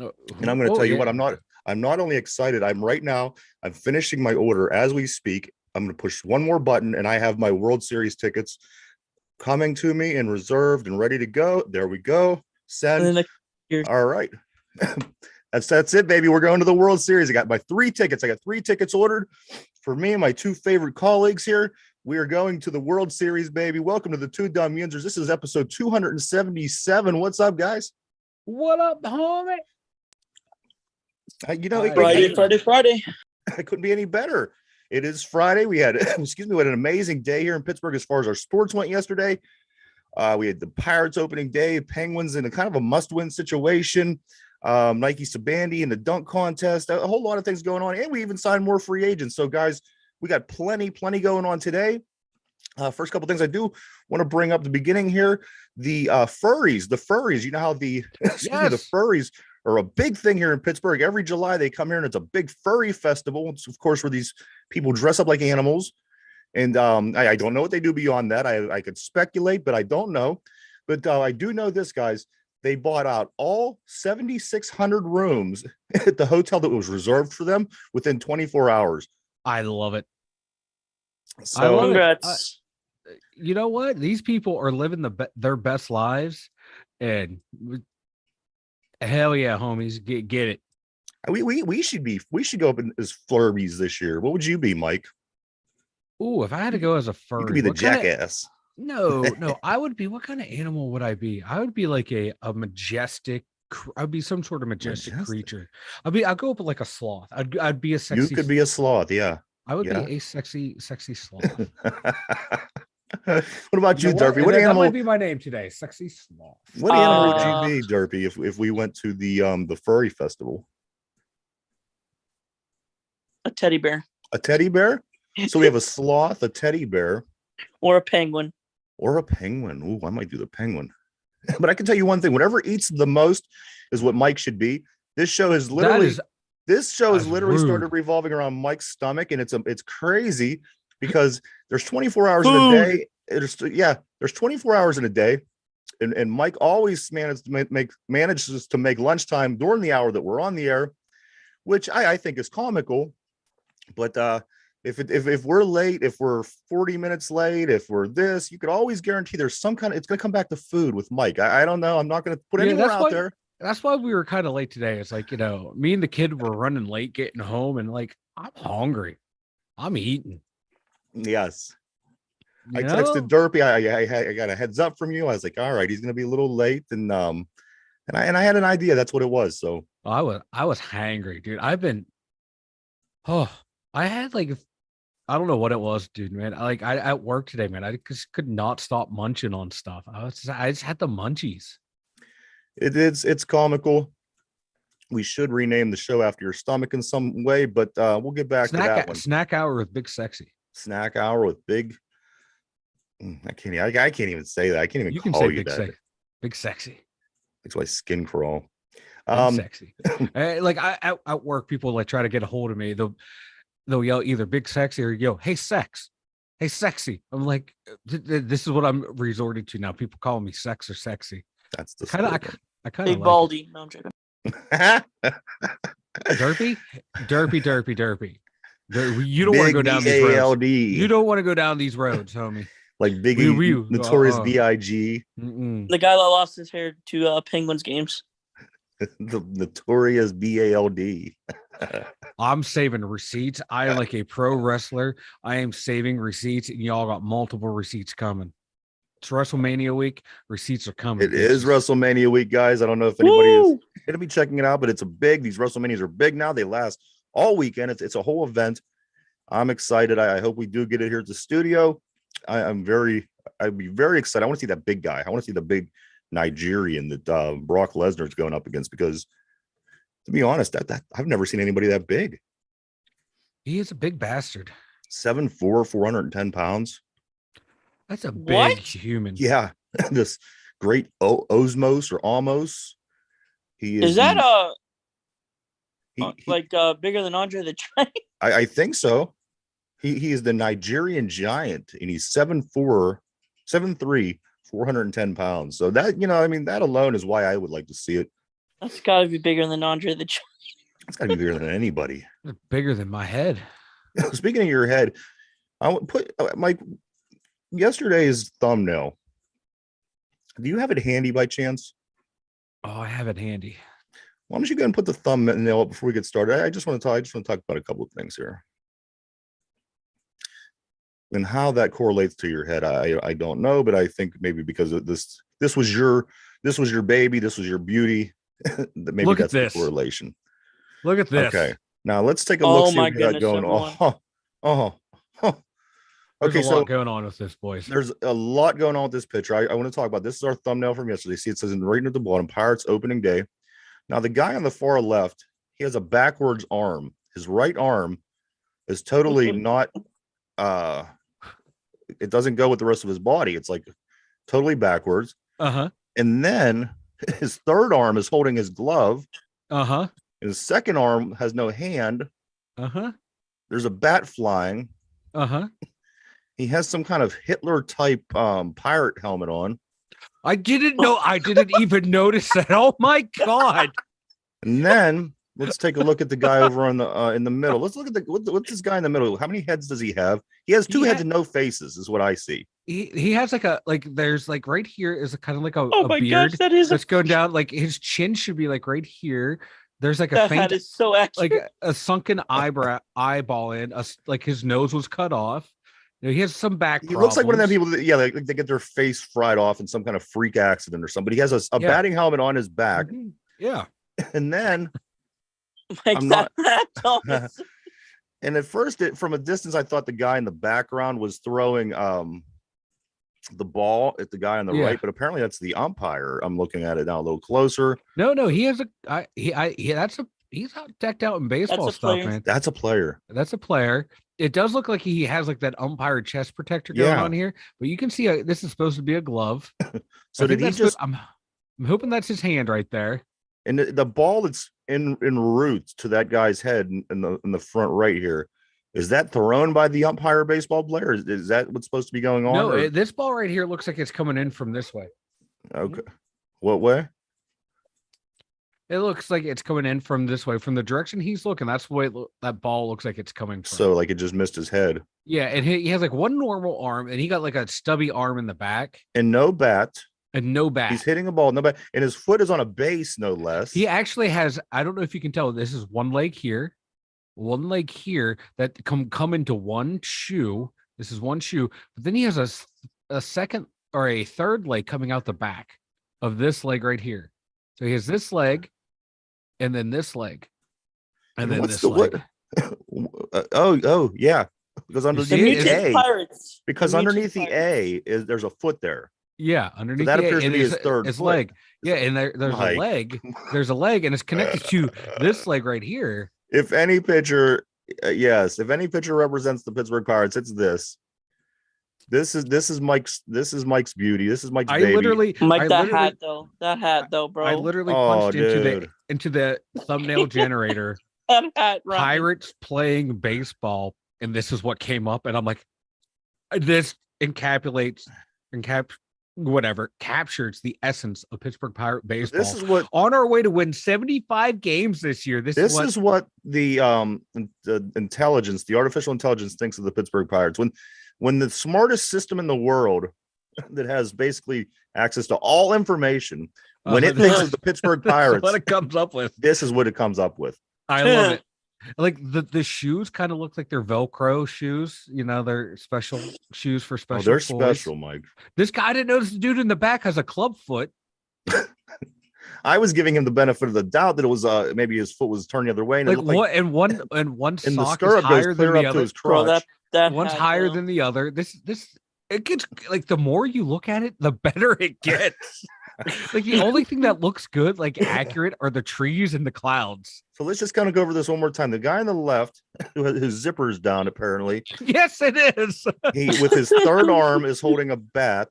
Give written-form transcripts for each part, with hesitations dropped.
And I'm going to tell you yeah. what, I'm not only excited, I'm finishing my order as we speak. I'm going to push one more button and I have my World Series tickets coming to me and reserved and ready to go. There we go. Send. All right. That's it, baby. We're going to the World Series. I got my 3 tickets. I got 3 tickets ordered for me and my 2 favorite colleagues here. We are going to the World Series, baby. Welcome to the Two Dumb Yinzers. This is episode 277. What's up, guys? What up, homie? Friday. It couldn't be any better. It is Friday. We had, we had an amazing day here in Pittsburgh as far as our sports went yesterday. We had the Pirates opening day, Penguins in a kind of a must-win situation. Nike Sabandy in the dunk contest, a whole lot of things going on, and we even signed more free agents. So, guys, we got plenty going on today. First couple things I do want to bring up the beginning here: the furries. You know how the the furries are a big thing here in Pittsburgh. Every July they come here, and it's a big furry festival. It's, of course, where these people dress up like animals. And I don't know what they do beyond that. I could speculate, but I don't know. But I do know this, guys. They bought out all 7,600 rooms at the hotel that was reserved for them within 24 hours. I love it. So, Congrats. You know what? These people are living their best lives, and hell yeah, homies, get it. We should go up as Furbies this year. What would you be, Mike? Ooh, if I had to go as a furry, you could be the jackass. No, I would be. What kind of animal would I be? I would be like a majestic. I'd be some sort of majestic creature. I'd go up like a sloth. I'd be a sexy. You could be a sloth, yeah. I would be a sexy sloth. What about you, Derpy? What animal that might be my name today? Sexy sloth. What animal would you be, Derpy, if we went to the furry festival? A teddy bear. A teddy bear? So we have a sloth, a teddy bear, or a penguin. Ooh, I might do the penguin. But I can tell you one thing: whatever eats the most is what Mike should be. This show has literally started revolving around Mike's stomach, and it's crazy because there's 24 hours in a day. There's 24 hours in a day, and Mike always manages to make lunchtime during the hour that we're on the air, which I think is comical. But if we're late, if we're 40 minutes late, if we're this, you could always guarantee there's some kind of, it's going to come back to food with Mike. I don't know. I'm not going to put anyone out there. That's why we were kind of late today. It's like, me and the kid were running late getting home, and like, I'm hungry. I'm eating. Yes. I texted Derpy. I got a heads up from you. I was like, all right, he's going to be a little late. And I had an idea. That's what it was. So I was hangry, dude. I had like, I don't know what it was, dude, man. I at work today, man, I just could not stop munching on stuff. I just had the munchies. It's comical. We should rename the show after your stomach in some way, but we'll get back to that one. Snack hour with Big Sexy. Snack hour with Big. I can't even say that. I can't even call you that. Big Sexy. Makes my skin crawl. Sexy. Like at work, people like try to get a hold of me. They'll yell either Big Sexy or yo, hey sex, hey sexy. I'm like, this is what I'm resorting to now. People call me sex or sexy. That's the kind of I kind of Big Baldy. No, I'm joking. Derpy. You don't want to go down these roads. You don't want to go down these roads, homie. Like Biggie, Notorious B.I.G. The guy that lost his hair to Penguins games. The Notorious B.A.L.D. I'm saving receipts. I am like a pro wrestler. I am saving receipts, and y'all got multiple receipts coming. It's WrestleMania week. Receipts are coming. It is WrestleMania week, guys. I don't know if anybody is going to be checking it out, but these WrestleManias are big now. They last all weekend. It's a whole event. I'm excited. I hope we do get it here at the studio. I'd be very excited. I want to see that big guy. I want to see the big Nigerian that Brock Lesnar's going up against, because to be honest, that I've never seen anybody that big. He is a big bastard. 7'4", 410 pounds. That's a big human. Yeah. This great Osmos or Almos. Is that bigger than Andre the Giant? I think so. He is the Nigerian giant, and he's 7'4", 7'3", 410 pounds. So that, that alone is why I would like to see it. That's got to be bigger than Andre the Giant. It's got to be bigger than anybody. Bigger than my head. Speaking of your head, I would put Mike, yesterday's thumbnail. Do you have it handy by chance? Oh, I have it handy. Why don't you go and put the thumbnail up before we get started? I just want to talk about a couple of things here. And how that correlates to your head, I don't know, but I think maybe because of this was your baby, this was your beauty. That maybe Look that's at this. the correlation. Look at this. Okay, now let's take a look. Oh See my what we got goodness, going. everyone. There's Okay, a lot going on with this, boys. there's a lot going on with this picture. I want to talk about this. Is our thumbnail from yesterday. See, it says right at the bottom, Pirates opening day. Now the guy on the far left, he has a backwards arm. His right arm is totally not. It doesn't go with the rest of his body. It's like totally backwards. And then his third arm is holding his glove. His second arm has no hand. There's a bat flying. He has some kind of Hitler type pirate helmet on. I didn't know. I didn't even notice that. Oh my God. And then let's take a look at the guy over on the in the middle. Let's look at what's this guy in the middle. How many heads does he have? He has two heads and no faces, is what I see. He has there's like right here is a kind of like a Oh my beard gosh, that is that's going down. Like his chin should be like right here. There's like a that faint, hat is so accurate. like a sunken eyeball in. Like his nose was cut off. You know, he has some back. He looks like one of them people that, yeah, like they get their face fried off in some kind of freak accident or something. But he has a batting helmet on his back. Yeah. And then Like I'm that not- hat, Thomas. and at first, from a distance, I thought the guy in the background was throwing the ball at the guy on the right, but apparently that's the umpire. I'm looking at it now a little closer. No, he has he's decked out in baseball stuff, player. man. That's a player. That's a player. It does look like he has like that umpire chest protector going on here, but you can see this is supposed to be a glove. So did he just? I'm hoping that's his hand right there. And the ball that's in route to that guy's head in the front right here, is that thrown by the umpire baseball player? Is that what's supposed to be going on? No, this ball right here looks like it's coming in from this way. Okay. What way? It looks like it's coming in from this way, from the direction he's looking. That's the way that ball looks like it's coming from. So like it just missed his head. Yeah, and he has like one normal arm, and he got like a stubby arm in the back. And no bat. And no bat. He's hitting a ball, no bat. And his foot is on a base, no less. He actually has, I don't know if you can tell, this is one leg here that come into one shoe. This is one shoe. But then he has a second or a third leg coming out the back of this leg right here. So he has this leg, and then this leg, and then this leg. Oh, yeah. Because underneath the A, Pirates. because underneath the A is there's a foot there. Yeah, underneath so that the appears A, to be his third his foot. leg. Yeah, and there's a leg. There's a leg, and it's connected to this leg right here. If any pitcher, if any pitcher represents the Pittsburgh Pirates, it's this. This is Mike's beauty. This is Mike's baby. That hat though, bro. I literally punched into the thumbnail generator. That hat, Ryan. Pirates playing baseball, and this is what came up, and I'm like, this captures the essence of Pittsburgh Pirate baseball. This is what on our way to win 75 games this year. This is what the artificial intelligence thinks of the Pittsburgh Pirates. When the smartest system in the world that has basically access to all information, when it thinks of the Pittsburgh Pirates, what it comes up with. This is what it comes up with. I love it. Like the shoes kind of look like they're Velcro shoes. You know, they're special shoes for special. They're boys. special, Mike. This guy, I didn't notice the dude in the back has a club foot. I was giving him the benefit of the doubt that it was maybe his foot was turned the other way. And like what? And one and sock the is higher than the other. Bro, that one's higher than the other. This it gets like the more you look at it, the better it gets. Like the only thing that looks good, like accurate, are the trees and the clouds. So let's just kind of go over this one more time. The guy on the left, whose zipper's down, apparently. Yes, it is. He, with his third arm, is holding a bat.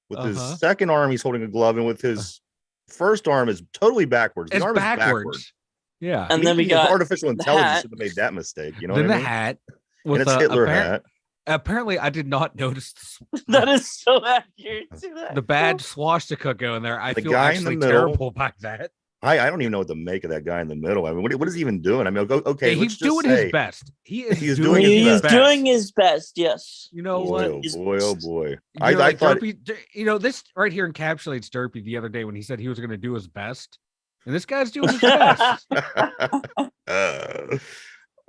With his second arm, he's holding a glove, and with his first arm is totally backwards. The arm is backwards. Yeah, and then we got artificial intelligence should have made that mistake. You know, then what I the mean? hat with and it's Hitler hat. Apparently, I did not notice that is so accurate. See that? The bad swastika going there. I the feel guy actually in the middle, terrible by that. I don't even know what to make of that guy in the middle. I mean, what is he even doing? I mean, okay, Hey, let's he's just doing say his best. He is he's doing, doing his He's best. doing his best. Yes. You know He's what? doing his boy, oh best. boy. You know, I like thought Derpy, you know, this right here encapsulates Derpy the other day when he said he was going to do his best. And this guy's doing his best.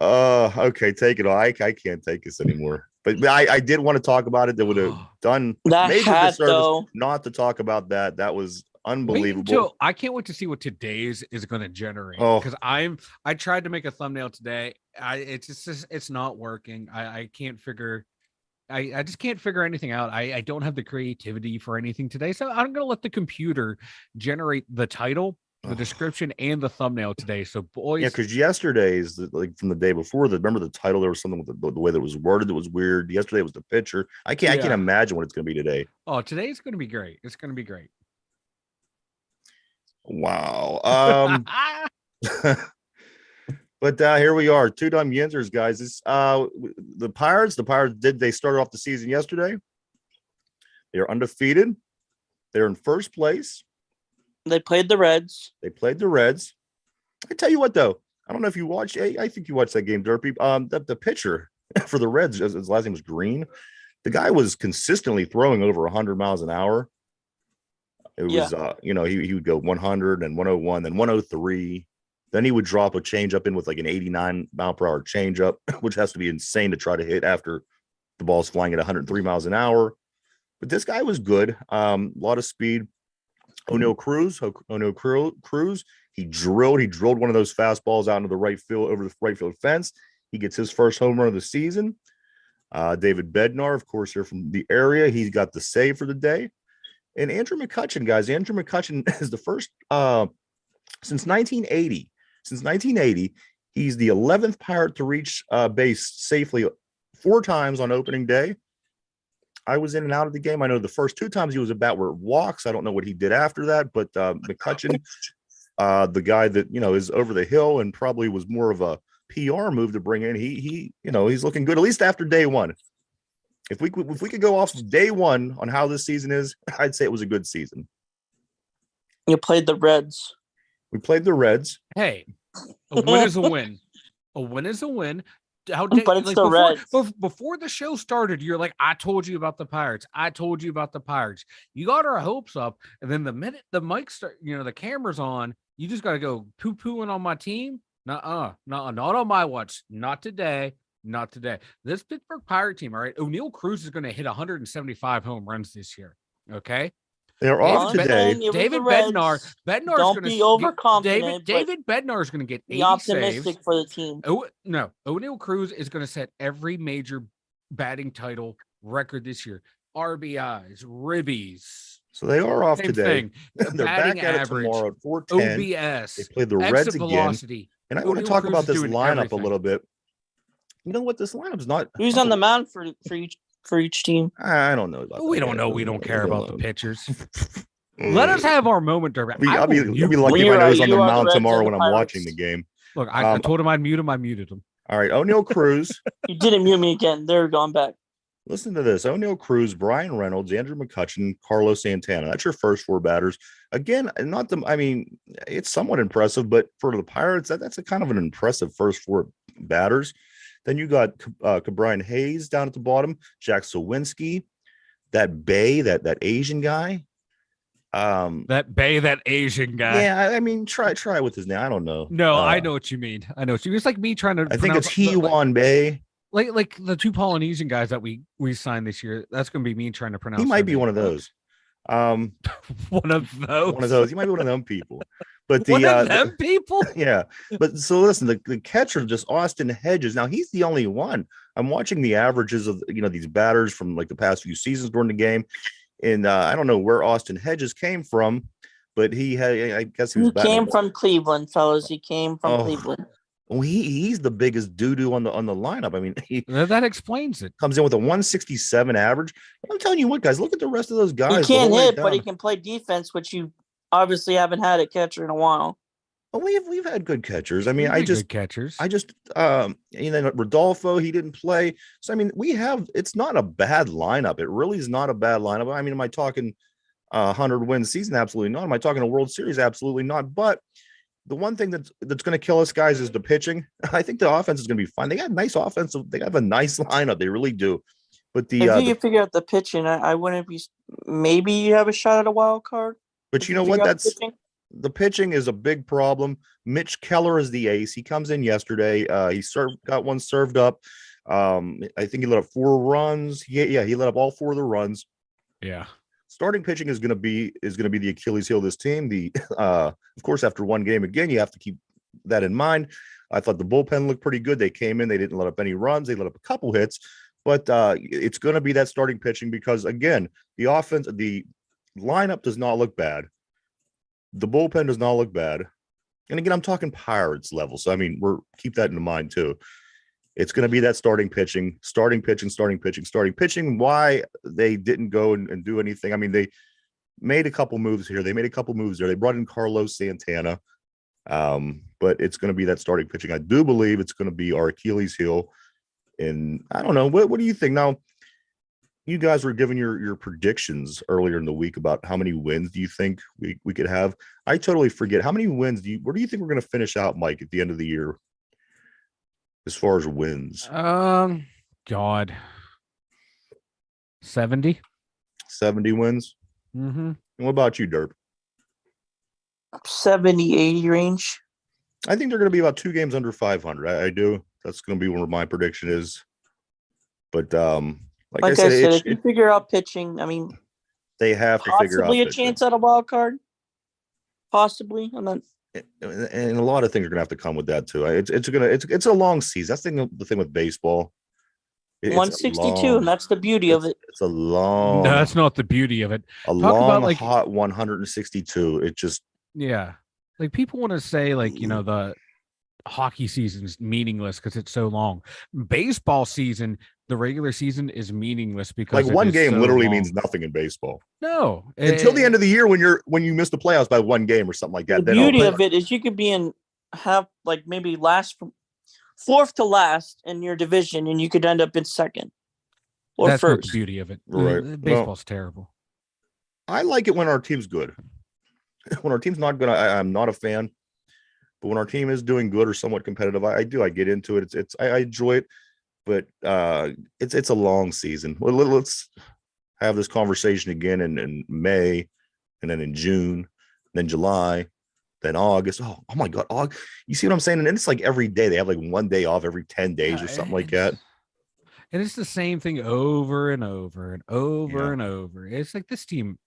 Okay, take it all. I can't take this anymore. But I did want to talk about it. That would have done That major hat, disservice though. not to talk about that. That was Wait unbelievable. until I can't wait to see what today's is going to generate. Oh. Because I tried to make a thumbnail today. It's not working. I can't figure. I just can't figure anything out. I don't have the creativity for anything today. So I'm going to let the computer generate the title, the description, and the thumbnail today. So boys, Yeah, because yesterday's like from the day before. Remember the title? There was something with the way that it was worded that was weird. Yesterday was the picture. I can't imagine what it's going to be today. Oh, today's going to be great. It's going to be great. Wow. But here we are, two dumb Yinzers, guys. This the Pirates they started off the season yesterday. They are undefeated. They're in first place. They played the Reds. They played the Reds. I tell you what, though, I don't know if you watched. I think you watched that game, Derpy. The pitcher for the Reds, his last name was Green. The guy was consistently throwing over 100 miles an hour. It was, he would go 100 and 101, then 103. Then he would drop a changeup in with like an 89 mile per hour changeup, which has to be insane to try to hit after the ball's flying at 103 miles an hour. But this guy was good. A lot of speed. O'Neill Cruz, he drilled one of those fastballs out into the right field, over the right field fence. He gets his first home run of the season. David Bednar, of course, here from the area. He's got the save for the day. And Andrew McCutchen, guys. Andrew McCutchen is the first since 1980. Since 1980, he's the 11th Pirate to reach base safely 4 times on opening day. I was in and out of the game. I know the first 2 times he was about where it walks. I don't know what he did after that, but McCutchen, the guy that is over the hill and probably was more of a PR move to bring in. He's looking good at least after day one. If we could go off of day one on how this season is, I'd say it was a good season. You played the Reds. We played the Reds. Hey, a win is a win. A win is a win. But it's the Reds. Before the show started, you're like, I told you about the Pirates. I told you about the Pirates. You got our hopes up. And then the minute the mic start, the camera's on, you just got to go poo-pooing on my team. Not on my watch. Not today. Not today. This Pittsburgh Pirate team, all right, O'Neill Cruz is going to hit 175 home runs this year. Okay. They're off today. David Bednar. Don't be overconfident. David Bednar is going to get 80 be optimistic saves. for the team. Oh no, O'Neill Cruz is going to set every major batting title record this year. RBIs, ribbies. So they are off Same today. Thing. They're Batting back at average, it tomorrow at 410. OBS. They played the Reds again. Velocity. And I want to talk about this lineup a little bit. You know what? This lineup's not. Who's on the mound for each team? I don't know about that. We don't know. We don't care about the pitchers. Let us have our moment, Derby. I'll be lucky if I know who's on the mound tomorrow when I'm watching the game. Look, I told him I'd mute him. I muted him. All right, O'Neill Cruz. You didn't mute me again. They're gone back. Listen to this. O'Neill Cruz, Brian Reynolds, Andrew McCutchen, Carlos Santana. That's your first 4 batters. Again, it's somewhat impressive, but for the Pirates, that's a kind of an impressive first 4 batters. Then you got Cabrian Hayes down at the bottom, Jack Sawinski, that Bay, that Asian guy. That Asian guy. Yeah, try with his name. I don't know. No, I know what you mean. I know what you mean. It's like me trying to. I think it's Hewan Bay. Like the 2 Polynesian guys that we signed this year. That's going to be me trying to pronounce. He might be one of those. One of those. He might be one of them people. But one of them people. Yeah. But so listen, the catcher, just Austin Hedges. Now he's the only one. I'm watching the averages of these batters from like the past few seasons during the game, and I don't know where Austin Hedges came from, but I guess he came from Cleveland, fellas. He came from Cleveland. Well, he's the biggest doo-doo on the lineup. I mean, that explains it. Comes in with a 167 average. I'm telling you what, guys, look at the rest of those guys. He can't hit, but he can play defense, which you obviously haven't had a catcher in a while. Well, we've had good catchers. I mean, good catchers. Rodolfo, he didn't play. So I mean, it's not a bad lineup. It really is not a bad lineup. I mean, am I talking 100-win season? Absolutely not. Am I talking a World Series? Absolutely not. But the one thing that's going to kill us, guys, is the pitching. I think the offense is going to be fine. They got nice offensive. They have a nice lineup. They really do. But if you can figure out the pitching, I wouldn't be. Maybe you have a shot at a wild card. But you know what? The pitching is a big problem. Mitch Keller is the ace. He comes in yesterday. He got one served up. I think he let up 4 runs. He let up all 4 of the runs. Yeah. Starting pitching is going to be the Achilles heel of this team. Of course, after one game again, you have to keep that in mind. I thought the bullpen looked pretty good. They came in, they didn't let up any runs. They let up a couple hits, but it's going to be that starting pitching because again, the offense, the lineup does not look bad. The bullpen does not look bad. And again, I'm talking Pirates level. So I mean, keep that in mind too. It's going to be that starting pitching. Why they didn't go and do anything. I mean, they made a couple moves here. They made a couple moves there. They brought in Carlos Santana. But it's going to be that starting pitching. I do believe it's going to be our Achilles heel. And I don't know. What do you think? Now, you guys were giving your predictions earlier in the week about how many wins do you think we could have? I totally forget. How many wins where do you think we're going to finish out, Mike, at the end of the year? As far as wins, God, 70 wins. Mm-hmm. And what about you, Derp? 70, 80 range. I think they're going to be about 2 games under 500. I do. That's going to be where my prediction is. But like I said, if you figure out pitching, I mean, they have to figure out possibly a chance at a wild card. Possibly, and then. And a lot of things are going to have to come with that too. It's a long season. That's the thing with baseball. 162, and that's the beauty of it. It's a long. No, that's not the beauty of it. Hot 162. It just. Yeah, like people want to say like the hockey season's meaningless because it's so long. Baseball season, the regular season is meaningless because like one game literally means nothing in baseball. No, until the end of the year when you miss the playoffs by one game or something like that. The beauty of it is you could be maybe fourth to last in your division, and you could end up in second or that's first. Not the beauty of it. Right, baseball's terrible. I like it when our team's good. When our team's not good, I'm not a fan. But when our team is doing good or somewhat competitive, I get into it. I enjoy it. But it's a long season. Well, let's have this conversation again in May, and then in June, then July, then August. Oh my God, you see what I'm saying? And it's like every day they have like one day off every 10 days or something like that. And it's the same thing over and over and over and over. It's like this team,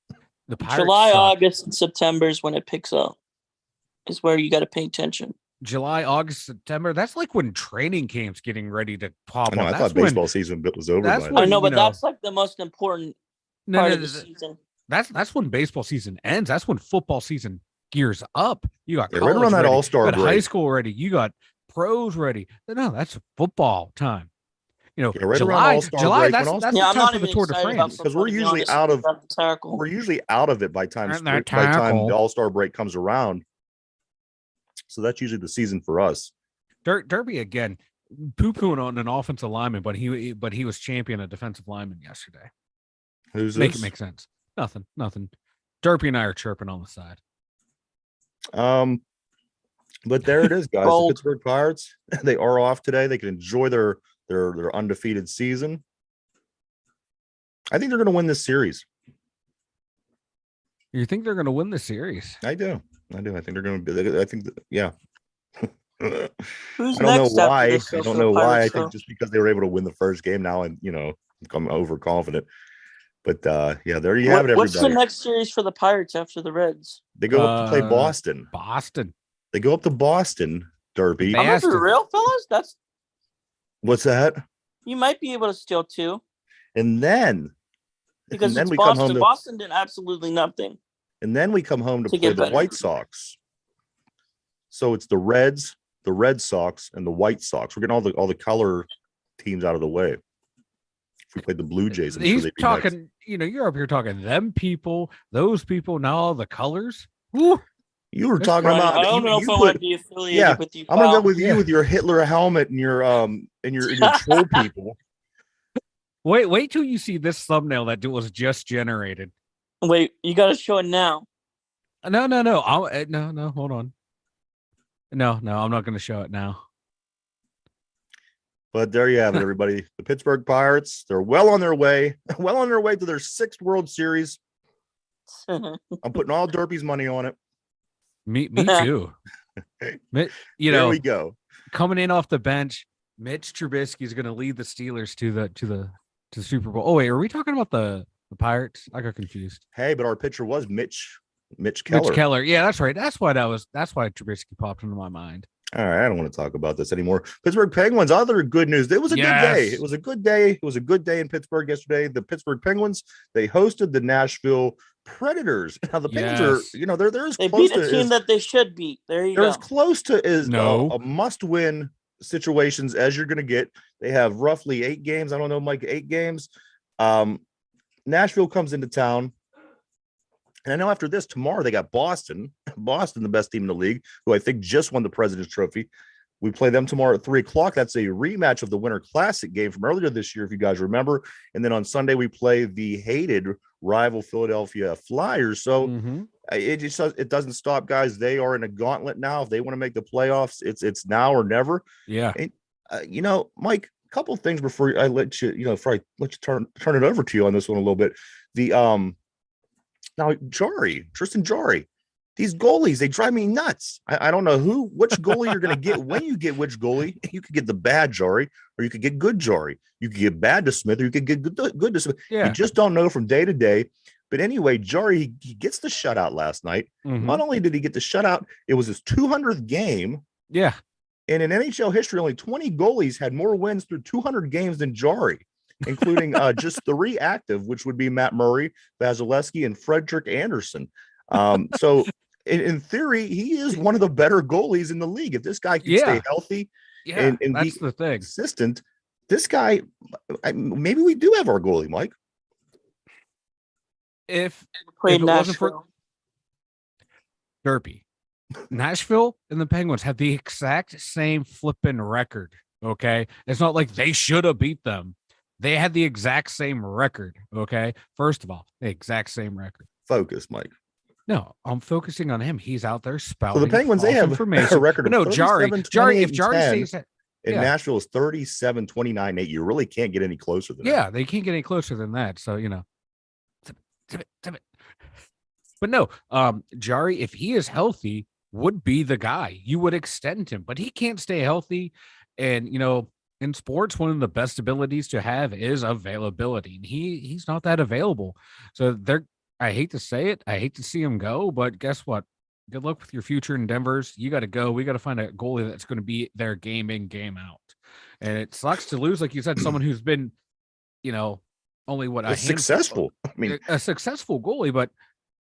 the Pirates. July, August, and September is when it picks up. Is where you got to pay attention. July, August, September. That's like when training camp's getting ready to pop up. I thought baseball season was over. I know, but that's like the most important part of the season. That's when baseball season ends. That's when football season gears up. You got right around that all-star break. High school ready. You got pros ready. No, that's football time. Right July. That's I'm the not time for even the Tour de France because we're usually out of it by time the all-star break comes around. So that's usually the season for us. Derby again, poo-pooing on an offensive lineman, but he was champion of defensive lineman yesterday. Who's this? Make it make sense. Nothing. Derby and I are chirping on the side. But there it is, guys. The Pittsburgh Pirates, they are off today. They can enjoy their undefeated season. I think they're going to win this series. You think they're going to win the series? I do. I think they're going to be. I think, yeah. Who's I don't next know why. I don't know why. I think just because they were able to win the first game now, and I'm overconfident. But there you have it, everybody. What's the next series for the Pirates after the Reds? They go up to play Boston. They go up to Boston, Derby. I'm for real, fellas. What's that? You might be able to steal 2. And then we come home to Boston did absolutely nothing. And then we come home to play the White Sox. So it's the Reds, the Red Sox, and the White Sox. We're getting all the color teams out of the way. If we played the Blue Jays, he's talking. You're up here talking them people, those people. Now all the colors. Woo. You were talking about. I don't know if I want to be affiliated with you. I'm gonna go with you with your Hitler helmet and your troll people. Wait till you see this thumbnail that was just generated. Wait, you got to show it now. No. No. Hold on. No. I'm not going to show it now. But there you have it, everybody. The Pittsburgh Pirates, they're well on their way to their 6th World Series. I'm putting all Derpy's money on it. Me too. There we go. Coming in off the bench, Mitch Trubisky is going to lead the Steelers to the Super Bowl. Oh wait, are we talking about the Pirates? I got confused. Hey, but our pitcher was Mitch Keller. Mitch Keller. Yeah, that's right. That's why Trubisky popped into my mind. All right, I don't want to talk about this anymore. Pittsburgh Penguins, other good news. It was a good day. It was a good day. It was a good day in Pittsburgh yesterday. The Pittsburgh Penguins, they hosted the Nashville Predators. Now the Penguins are, they're as they close beat a team that they should beat. There you go. They're as close to a must-win situations as you're going to get. They have roughly 8 games. I don't know, Mike, 8 games. Nashville comes into town. And I know after this, tomorrow they got Boston, the best team in the league, who I think just won the President's Trophy. We play them tomorrow at 3:00. That's a rematch of the Winter Classic game from earlier this year, if you guys remember. And then on Sunday, we play the hated rival Philadelphia Flyers. So it doesn't stop, guys. They are in a gauntlet now. If they want to make the playoffs, it's now or never. Yeah. And, Mike, a couple of things before I let you, before I let you turn it over to you on this one a little bit. Now, Tristan Jarry, these goalies, they drive me nuts. I don't know which goalie you're going to get. When you get which goalie, you could get the bad Jarry or you could get good Jarry. You could get bad to Smith or you could get good to Smith. Yeah. You just don't know from day to day. But anyway, Jarry, he gets the shutout last night. Not only did he get the shutout, it was his 200th game. Yeah. And in NHL history, only 20 goalies had more wins through 200 games than Jarry, including just 3 active, which would be Matt Murray, Vasilevsky, and Frederick Anderson. So in theory, he is one of the better goalies in the league. If this guy can stay healthy and that's be the thing. consistent, this guy, maybe we do have our goalie, Mike. If it wasn't for Derpy, Nashville and the Penguins have the exact same flipping record. Okay. It's not like they should have beat them. They had the exact same record. Okay. First of all, the exact same record. Focus, Mike. No, I'm focusing on him. He's out there spouting. So the Penguins, they have a record of no, Jarry, if Jarry stays and Nashville is 37-29-8. You really can't get any closer than that. Yeah, they can't get any closer than that. So, but no, Jarry, if he is healthy, would be the guy. You would extend him, but he can't stay healthy. And, in sports, one of the best abilities to have is availability. And he's not that available. So I hate to say it. I hate to see him go, but guess what? Good luck with your future endeavors. You got to go. We got to find a goalie that's going to be there game in, game out. And it sucks to lose, like you said, someone who's been, only what successful. A successful goalie, but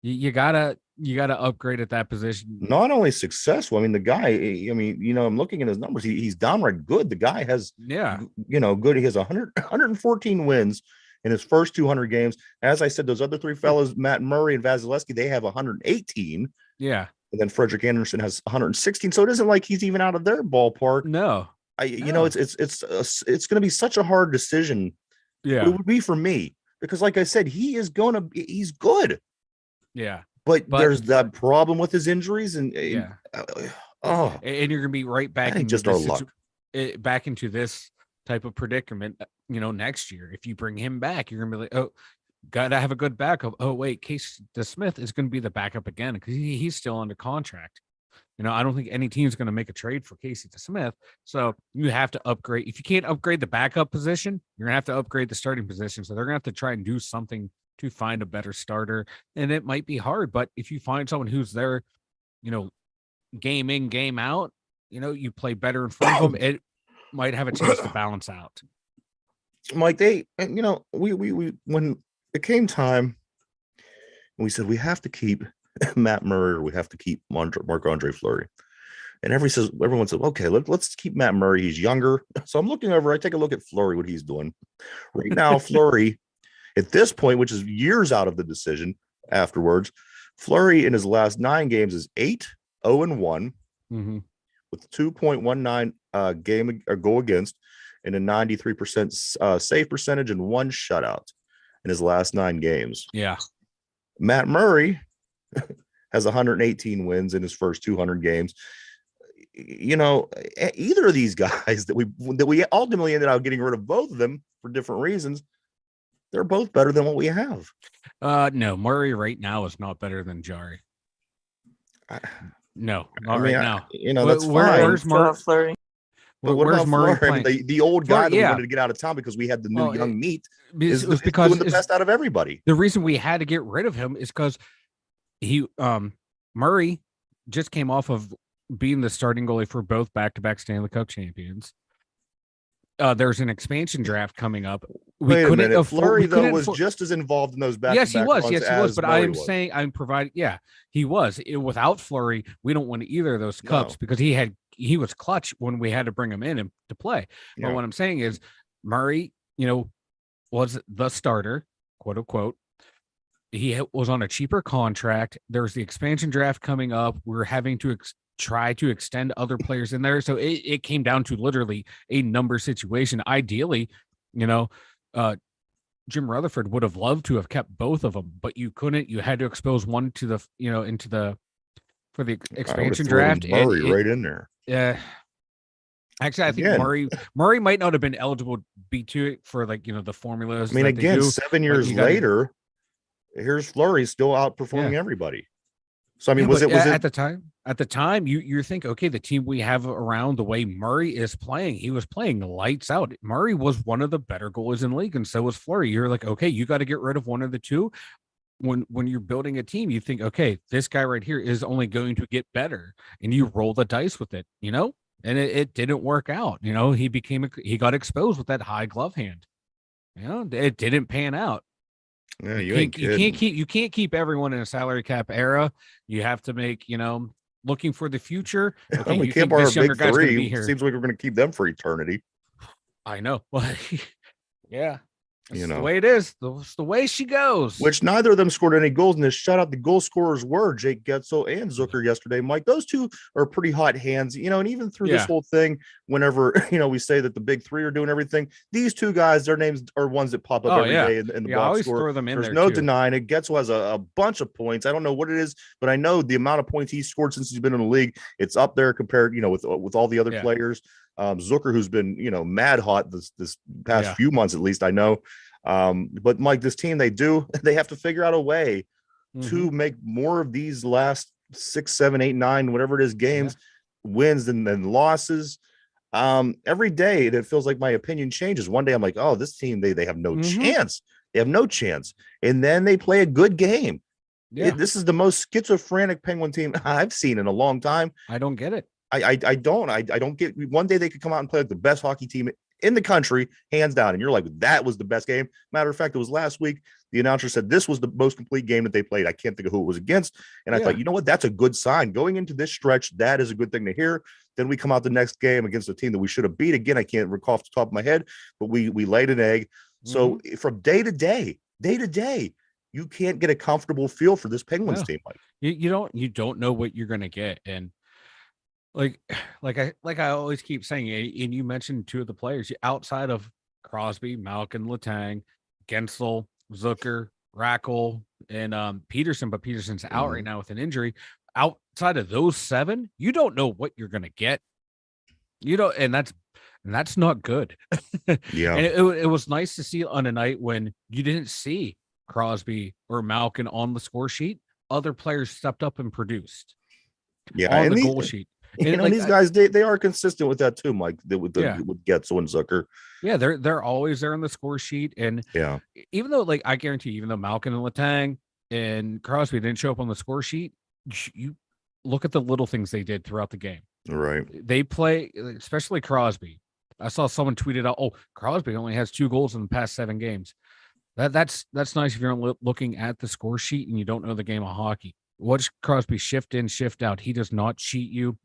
you gotta upgrade at that position. Not only successful. The guy. I'm looking at his numbers. He's downright good. The guy has, good. He has 114 wins in his first 200 games. As I said, those other 3 fellas, Matt Murray and Vasilevsky, they have 118. Yeah. And then Frederick Anderson has 116. So it isn't like he's even out of their ballpark. No. It's going to be such a hard decision. Yeah. It would be for me because, like I said, he's good. Yeah. But there's that problem with his injuries and and you're gonna be right back into just our luck. Back into this type of predicament, next year. If you bring him back, you're gonna be like, oh, gotta have a good backup. Oh wait, Casey DeSmith is gonna be the backup again because he's still under contract. I don't think any team's gonna make a trade for Casey DeSmith. So you have to upgrade. If you can't upgrade the backup position, you're gonna have to upgrade the starting position. So they're gonna have to try and do something to find a better starter. And it might be hard, but if you find someone who's there, game in, game out, you play better in front of them, it might have a chance to balance out. Mike, we when it came time, we said we have to keep Matt Murray or we have to keep Marc-Andre Fleury. And everyone said, okay, let's keep Matt Murray. He's younger. So I'm looking over, I take a look at Fleury, what he's doing. Right now, Fleury, at this point, which is years out of the decision afterwards, Fleury in his last 9 games is 8-0-1 with 2.19 game or goal against and a 93% save percentage and 1 shutout in his last 9 games. Yeah. Matt Murray has 118 wins in his first 200 games. Either of these guys that we ultimately ended up getting rid of, both of them for different reasons, they're both better than what we have. No, Murray right now is not better than Jari. No, not right now. That's fine. Where's Fleury? But what about Murray Fleury? I mean, the old guy that we yeah. wanted to get out of town because we had the new young meat is because doing the best out of everybody. The reason we had to get rid of him is because Murray just came off of being the starting goalie for both back-to-back Stanley Cup champions. There's an expansion draft coming up. Wait a minute. Fleury, though, was just as involved in those back-to-back. Yes, he was. But Murray I'm saying I'm providing. Yeah, he was. Without Fleury, we don't win either of those cups because he was clutch when we had to bring him in to play. But what I'm saying is Murray, was the starter, quote unquote. He was on a cheaper contract. There's the expansion draft coming up. We're having to try to extend other players in there. So it came down to literally a number situation. Ideally, Jim Rutherford would have loved to have kept both of them, but you couldn't. You had to expose one to the for the expansion draft. Murray right in there. Yeah. Actually, I think Murray might not have been eligible to be to it for the formulas. I mean, again, 7 years later, here's Fleury still outperforming everybody. So I mean, was it at the time? At the time, you think, okay, the team we have around, the way Murray is playing, he was playing lights out. Murray was one of the better goalies in the league, and so was Fleury. You're like, okay, you got to get rid of one of the two. When you're building a team, you think, okay, this guy right here is only going to get better, and you roll the dice with it, and it didn't work out. He got exposed with that high glove hand. It didn't pan out. Yeah, you can't keep everyone in a salary cap era. You have to make, looking for the future. Okay, we can't borrow our big three. Seems like we're going to keep them for eternity. I know. Yeah. That's the way it is. That's the way she goes. Which neither of them scored any goals in this shutout. The goal scorers were Jake Getzel and Zucker yesterday. Mike, those two are pretty hot hands, and even through this whole thing, whenever, we say that the big three are doing everything, these two guys, their names are ones that pop up every day in the box I always score. throw them in. There's no denying it. Getzel has a bunch of points. I don't know what it is, but I know the amount of points he's scored since he's been in the league, it's up there compared, with all the other players. Zucker, who's been, mad hot this past few months, at least I know. But Mike, this team, they have to figure out a way to make more of these last 6, 7, 8, 9, whatever it is, games wins than losses. Every day it feels like my opinion changes. One day I'm like, oh, this team, they have no chance. They have no chance. And then they play a good game. This is the most schizophrenic Penguin team I've seen in a long time. I don't get it. I don't get. One day they could come out and play like the best hockey team in the country, hands down, and you're like, that was the best game. Matter of fact, it was last week. The announcer said this was the most complete game that they played. I can't think of who it was against, and I thought, you know what, that's a good sign going into this stretch. That is a good thing to hear. Then we come out the next game against a team that we should have beat. Again, I can't recall off the top of my head, but we laid an egg. So from day to day, you can't get a comfortable feel for this Penguins team. Mike. You don't know what you're going to get, and like I always keep saying, and you mentioned two of the players outside of Crosby, Malkin, Letang, Gensel, Zucker, Rackle, and Peterson, but Peterson's out right now with an injury. Outside of those 7, you don't know what you're going to get. And that's not good. Yeah. And it was nice to see on a night when you didn't see Crosby or Malkin on the score sheet. Other players stepped up and produced. Yeah, on the goal sheet. And these guys, they are consistent with that too, Mike. With Getzel and Zucker. Yeah, they're always there on the score sheet, and even though, I guarantee, even though Malkin and Letang and Crosby didn't show up on the score sheet, you look at the little things they did throughout the game. Right. They play, especially Crosby. I saw someone tweeted out, "Oh, Crosby only has 2 goals in the past 7 games." That's nice if you're looking at the score sheet and you don't know the game of hockey. Watch Crosby shift in, shift out. He does not cheat you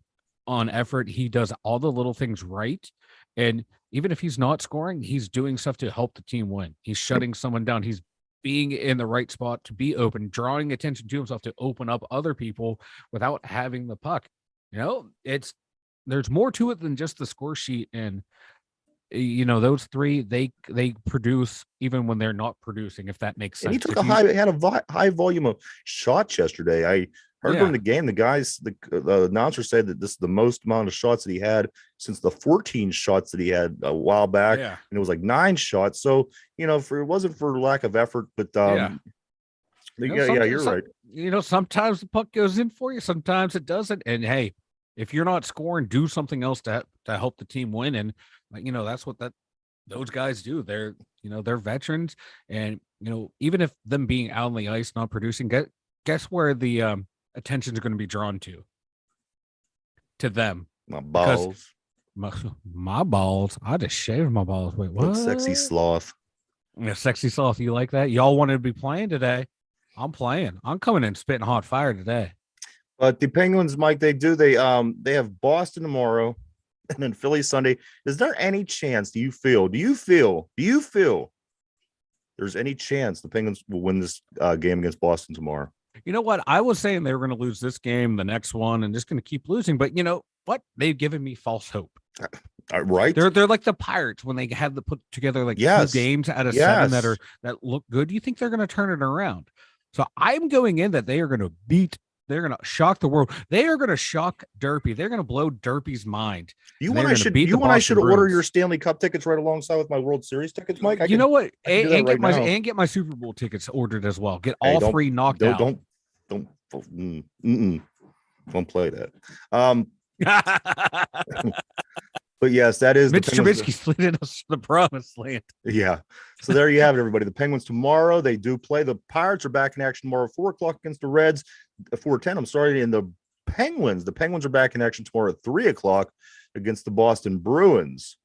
on effort. He does all the little things right. And even if he's not scoring, he's doing stuff to help the team win. He's shutting someone down. He's being in the right spot to be open, drawing attention to himself to open up other people without having the puck. There's more to it than just the score sheet. And those three, they produce even when they're not producing, if that makes And sense. he took high volume of shots yesterday. I heard during the game, the announcer said that this is the most amount of shots that he had since the 14 shots that he had a while back. Yeah. And it was like 9 shots. So, it wasn't for lack of effort, but you're right. Sometimes the puck goes in for you, sometimes it doesn't. And hey, if you're not scoring, do something else to help the team win. And that's what those guys do. They're they're veterans, and even if them being out on the ice not producing, guess where the attention is going to be drawn to them. My balls. My balls. I just shaved my balls. Wait, what? Sexy sloth. Yeah, sexy sloth. You like that? Y'all wanted to be playing today. I'm playing. I'm coming in spitting hot fire today. But the Penguins, Mike, they have Boston tomorrow and then Philly Sunday. Is there any chance, do you feel there's any chance the Penguins will win this game against Boston tomorrow? You know what? I was saying they were going to lose this game, the next one, and just going to keep losing. But you know what? They've given me false hope. Right? They're like the Pirates when they had to put together like 2 games out of 7 that look good. Do you think they're going to turn it around? So I'm going in that they are going to they're going to shock the world. They are going to shock Derpy. They're going to blow Derpy's mind. You want I should order your Stanley Cup tickets right alongside with my World Series tickets, Mike? You know what? And get my Super Bowl tickets ordered as well. Get all 3 knocked out. Don't play that. But yes, that is Mitch Trubisky slid us to the promised land. Yeah. So there you have it, everybody. The Penguins tomorrow, they do play. The Pirates are back in action tomorrow, 4:00 against the Reds, 4:10. I'm sorry. And the Penguins are back in action tomorrow at 3:00 against the Boston Bruins.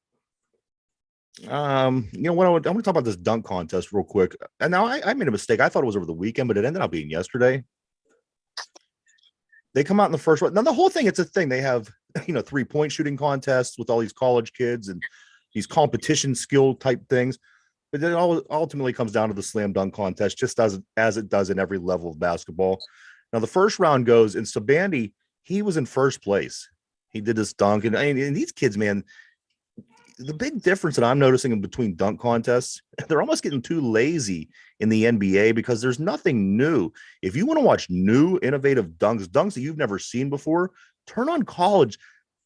You know what? I want to talk about this dunk contest real quick. And now I made a mistake. I thought it was over the weekend, but it ended up being yesterday. They come out in the first one. Now the whole thing, it's a thing. They have 3-point shooting contests with all these college kids and these competition skill type things. But then it ultimately comes down to the slam dunk contest, just as it does in every level of basketball. Now the first round goes, and Sabandi, he was in first place. He did this dunk, and these kids, man, the big difference that I'm noticing in between dunk contests, they're almost getting too lazy in the NBA because there's nothing new. If you want to watch new, innovative dunks that you've never seen before, turn on college.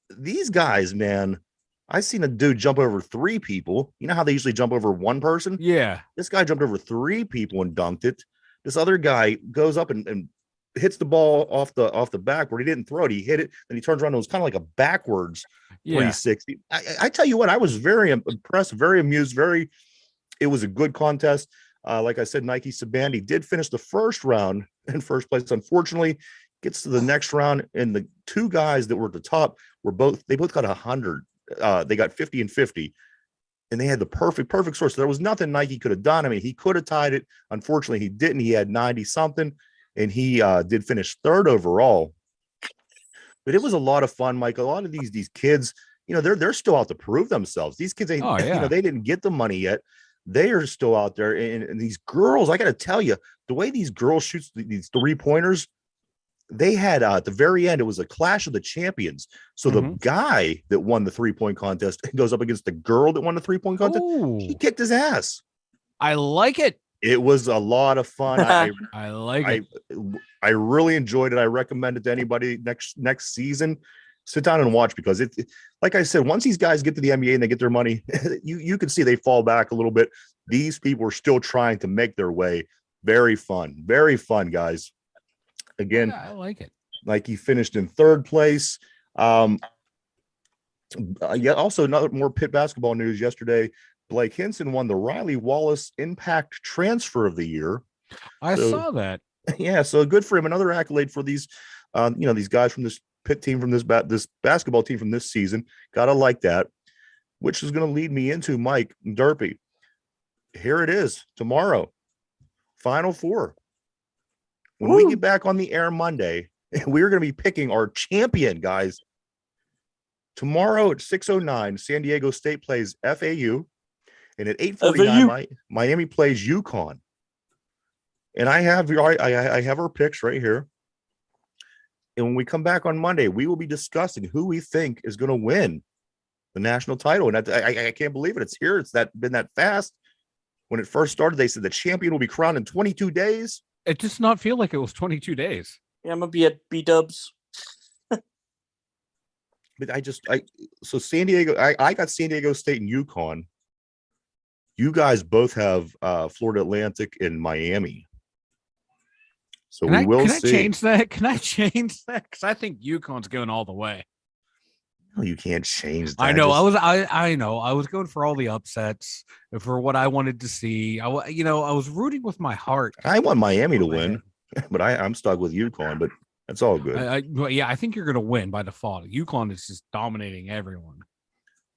These guys, man, I seen a dude jump over 3 people. You know how they usually jump over 1 person? Yeah. This guy jumped over 3 people and dunked it. This other guy goes up and hits the ball off the back where he didn't throw it. He hit it, and he turns around. It was kind of like a backwards 360. I tell you what, I was very impressed, very amused. It was a good contest. Like I said, Nike Sabandi did finish the first round in first place. Unfortunately, gets to the next round, and the 2 guys that were at the top they both got 100. They got 50 and 50, and they had the perfect score. So there was nothing Nike could have done. I mean, he could have tied it. Unfortunately, he didn't. He had 90 something, and he did finish 3rd overall. But it was a lot of fun, Mike. A lot of these kids, they're still out to prove themselves. These kids ain't, they didn't get the money yet. They are still out there. And these girls, I got to tell you, the way these girls shoot these 3-pointers, they had at the very end, it was a clash of the champions. So the guy that won the 3-point contest goes up against the girl that won the 3-point contest. Ooh. He kicked his ass. I like it. It was a lot of fun. I like it. I really enjoyed it. I recommend it to anybody next season. Sit down and watch, because it like I said, once these guys get to the NBA and they get their money, you can see they fall back a little bit. These people are still trying to make their way. Very fun, guys. Again, I like it. Like he finished in 3rd place. Also, more Pitt basketball news yesterday. Blake Hinson won the Riley Wallace Impact Transfer of the Year. I saw that. Yeah, so good for him. Another accolade for these, these guys from this Pitt team, from this basketball team from this season. Gotta like that. Which is going to lead me into Mike Derpy. Here it is tomorrow, Final Four. When we get back on the air Monday, we're going to be picking our champion, guys. Tomorrow at 6:09, San Diego State plays FAU. And at 8:49, Miami plays UConn. And I have our picks right here. And when we come back on Monday, we will be discussing who we think is going to win the national title. And I can't believe it. It's here. It's been that fast. When it first started, they said the champion will be crowned in 22 days. It does not feel like it was 22 days. Yeah, I'm gonna be at B-Dubs. But so San Diego, I got San Diego State and UConn. You guys both have Florida Atlantic and Miami. So we will see. Can I change that? Can I change that? Because I think UConn's going all the way. No, you can't change that. I know. I know. I was going for all the upsets for what I wanted to see. I was rooting with my heart. I want Miami to win, but I'm stuck with UConn. But that's all good. I think you're going to win by default. UConn is just dominating everyone.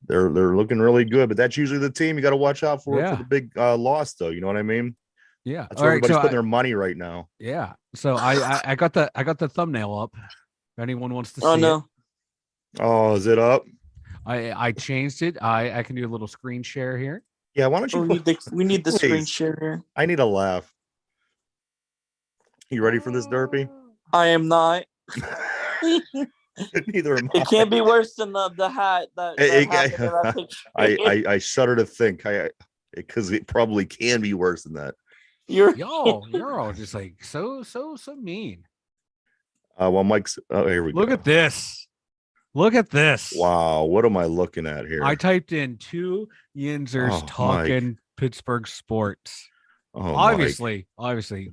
They're looking really good, but that's usually the team you got to watch out for the big loss, though. You know what I mean? Yeah, that's where everybody's putting their money right now. Yeah. So I got the thumbnail up. If anyone wants to see no. Oh, is it up? I changed it. I can do a little screen share here. Yeah, why don't you? We need the screen share here. I need a laugh. You ready for this, Derpy? I am not. Neither am I. It can't be worse than the hat that I shudder to think. Because it probably can be worse than that. You're all just like so mean. Well, Mike's. Oh, here we go. Look at this. Wow, what am I looking at here? I typed in 2 Yinzers talking Mike. Pittsburgh sports. Oh, obviously,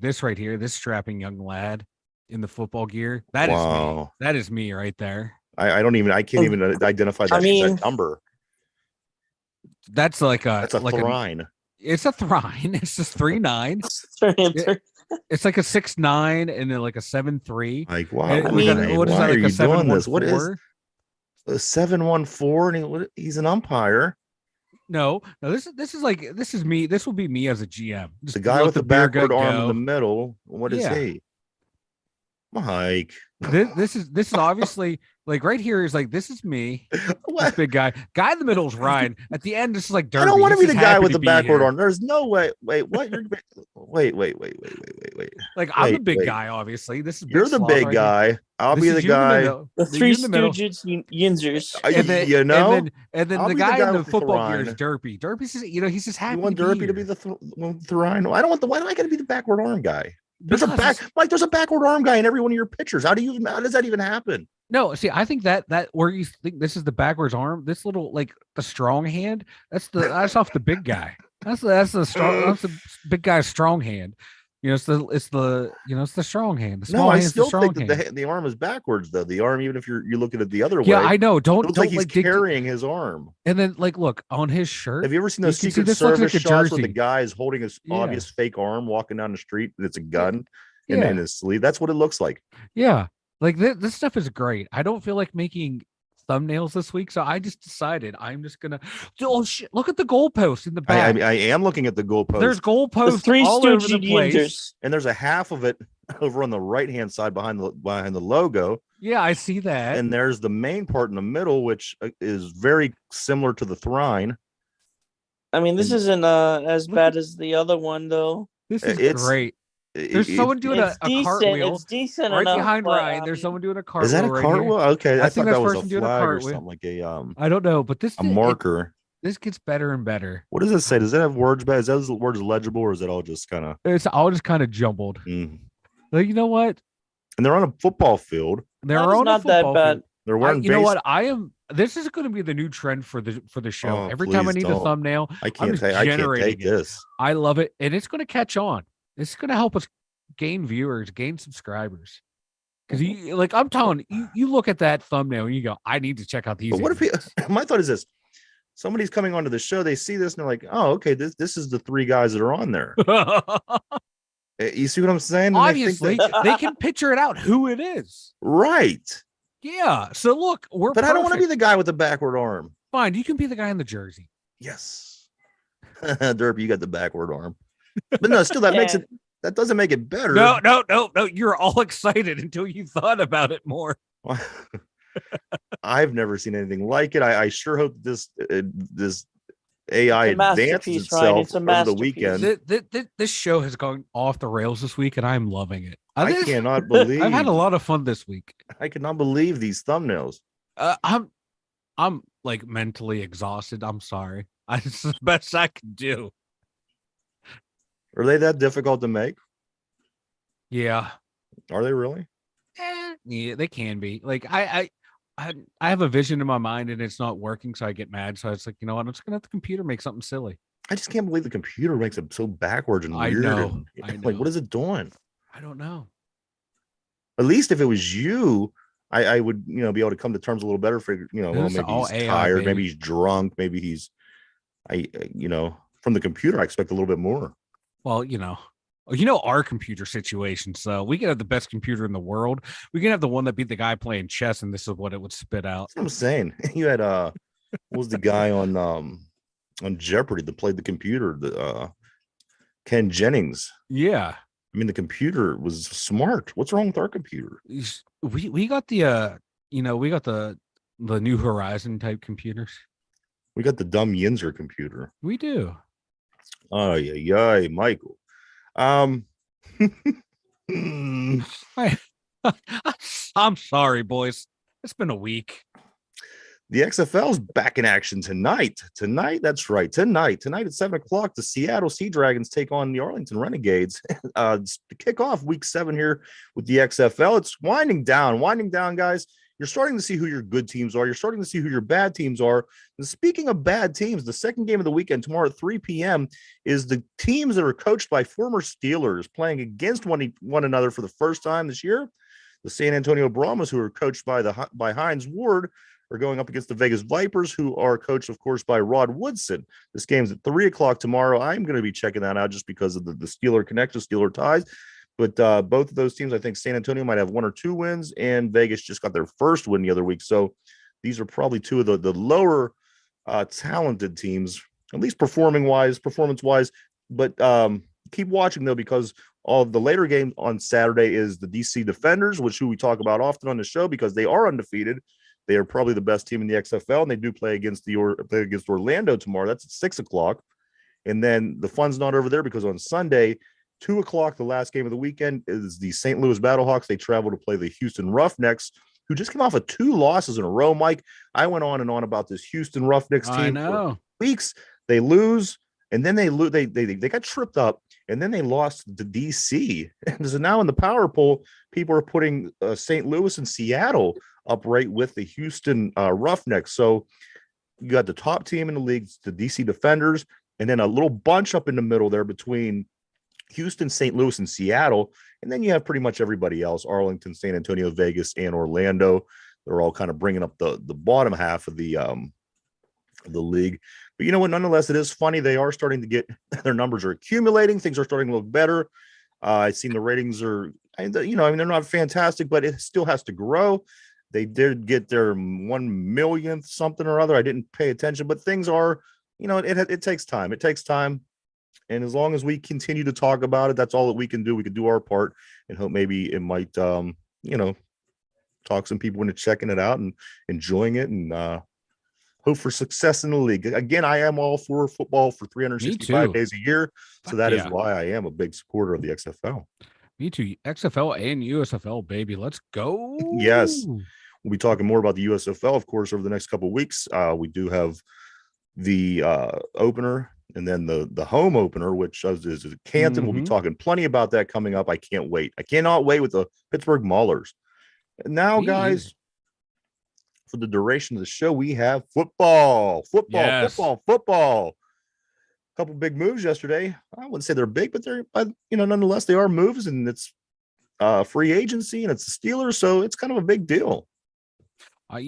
this right here, this strapping young lad in the football gear. That is me. That is me right there. I can't even identify that number. That's like a Thrine. It's a Thrine. It's just 3'9". It's like a 6'9" and then like a 7'3". Like, wow. What is that? Like a 7'1". What is a 7'14" and he's an umpire? No, this is me. This will be me as a GM. Just the guy with the backward arm in the middle. What is he? Mike. This is obviously like right here is like this is me. This big guy. Guy in the middle is Ryan. At the end, this is like Derby. I don't want to be the guy with the backward arm. There's no way. Wait, what? Wait. Like I'm the big guy, obviously. You're the big guy. I'll be the guy. The Three Stooges Yinzers. And then the guy in the football gear is Derpy. Derpy's just, he's just happy. You want Derpy to be the Thrine? I don't want why do I got to be the backward arm guy? There's a backward arm guy in every one of your pictures. How does that even happen? No, see, I think that where you think this is the backwards arm, this little like the strong hand, that's off the big guy. That's the big guy's strong hand. It's the strong hand. The small hand is the strong hand. The arm is backwards though. The arm, even if you're looking at the other way. Yeah, I know. Don't like he's carrying his arm. And then look on his shirt. Have you ever seen those Secret Service shots where the guy is holding his obvious fake arm walking down the street and it's a gun in his sleeve? That's what it looks like. Yeah, like this stuff is great. I don't feel like making thumbnails this week, so I just decided I'm just gonna. Oh shit! Look at the goalpost in the back. I am looking at the goalpost. There's goalposts all over the place, and there's a half of it over on the right hand side behind the logo. Yeah, I see that. And there's the main part in the middle, which is very similar to the Thrine. I mean, this isn't as bad as the other one, though. This is great. There's someone doing a cartwheel. It's decent right enough, behind Ryan. There's someone doing a cartwheel. Is that a cartwheel? Right okay, I thought that was a doing flag a or something like a I don't know, but a marker. This gets better and better. What does it say? Does it have words? Is those words legible, or is it all just kind of? It's all just kind of jumbled. Like, you know what? And they're on a football field. They're on a football field. They're wearing. You know what? This is going to be the new trend for the show. Every time I need a thumbnail, I can't take this. I love it, and it's going to catch on. It's going to help us gain viewers, gain subscribers. Because I'm telling you look at that thumbnail and you go, I need to check out these. But what if my thought is this: somebody's coming onto the show, they see this and they're like, "Oh, okay, this is the 3 guys that are on there." You see what I'm saying? Obviously, they can picture it out who it is. Right. Yeah. So look, But I don't want to be the guy with the backward arm. Fine, you can be the guy in the jersey. Yes. Derp, you got the backward arm. But no, still that doesn't make it better. No. You're all excited until you thought about it more. I've never seen anything like it. I sure hope this AI advances itself over the weekend. This show has gone off the rails this week, and I'm loving it. I cannot believe. I've had a lot of fun this week. I cannot believe these thumbnails. I'm like mentally exhausted. I'm sorry. It's the best I can do. Are they that difficult to make? Yeah. Are they really? Yeah, they can be. Like I have a vision in my mind and it's not working, so I get mad. So it's like, you know what? I'm just gonna have the computer make something silly. I just can't believe the computer makes it so backwards and I weird. know. And, I like, what know. is it doing? I don't know. At least if it was you, I would, be able to come to terms a little better for, well, It's maybe all he's AI, tired, maybe baby. he's drunk, maybe he's, from the computer, I expect a little bit more. Well, our computer situation. So we can have the best computer in the world. We can have the one that beat the guy playing chess, and this is what it would spit out. That's what I'm saying. You had what was the guy on Jeopardy that played the computer, the Ken Jennings. Yeah. I mean, the computer was smart. What's wrong with our computer? We got the we got the New Horizon type computers. We got the dumb Yinzer computer. We do. Oh yeah, Michael. I'm sorry, boys. It's been a week. The XFL's back in action tonight. That's right. Tonight at 7:00, the Seattle Sea Dragons take on the Arlington Renegades. To kick off week 7 here with the XFL. It's winding down, guys. You're starting to see who your good teams are. You're starting to see who your bad teams are. And speaking of bad teams, the second game of the weekend tomorrow at 3 p.m. is the teams that are coached by former Steelers playing against one another for the first time this year. The San Antonio Brahmas, who are coached by Hines Ward, are going up against the Vegas Vipers, who are coached, of course, by Rod Woodson. This game's at 3:00 tomorrow. I'm going to be checking that out just because of the Steeler connection, Steeler ties. But both of those teams, I think San Antonio might have 1 or 2 wins, and Vegas just got their first win the other week. So these are probably two of the lower talented teams, at least performance-wise. But keep watching, though, because all the later game on Saturday is the DC Defenders, who we talk about often on the show because they are undefeated. They are probably the best team in the XFL, and they do play against Orlando tomorrow. That's at 6:00. And then the fun's not over there because on Sunday, 2:00, the last game of the weekend, is the St. Louis Battlehawks. They travel to play the Houston Roughnecks, who just came off of 2 losses in a row, Mike. I went on and on about this Houston Roughnecks team for weeks. They lose, and then they got tripped up, and then they lost to DC. And so now in the power poll, people are putting St. Louis and Seattle up right with the Houston Roughnecks. So you got the top team in the league, the DC Defenders, and then a little bunch up in the middle there between Houston, St. Louis, and Seattle. And then you have pretty much everybody else: Arlington, San Antonio, Vegas, and Orlando. They're all kind of bringing up the bottom half of the league. But you know what? Nonetheless, it is funny. They are starting to get their numbers are accumulating. Things are starting to look better. I've seen the ratings are, they're not fantastic, but it still has to grow. They did get their 1 millionth something or other. I didn't pay attention, but things are, it takes time. It takes time. And as long as we continue to talk about it, that's all that we can do. We can do our part and hope maybe it might, talk some people into checking it out and enjoying it, and hope for success in the league. Again, I am all for football for 365 days a year. So that is why I am a big supporter of the XFL. Me too. XFL and USFL, baby. Let's go. Yes. We'll be talking more about the USFL, of course, over the next couple of weeks. We do have the opener and then the home opener, which is Canton. We'll be talking plenty about that coming up. I can't wait. I cannot wait with the Pittsburgh Maulers. And now, guys, for the duration of the show, we have football. A couple big moves yesterday. I wouldn't say they're big, but they're, nonetheless, they are moves, and it's free agency, and it's the Steelers, so it's kind of a big deal. I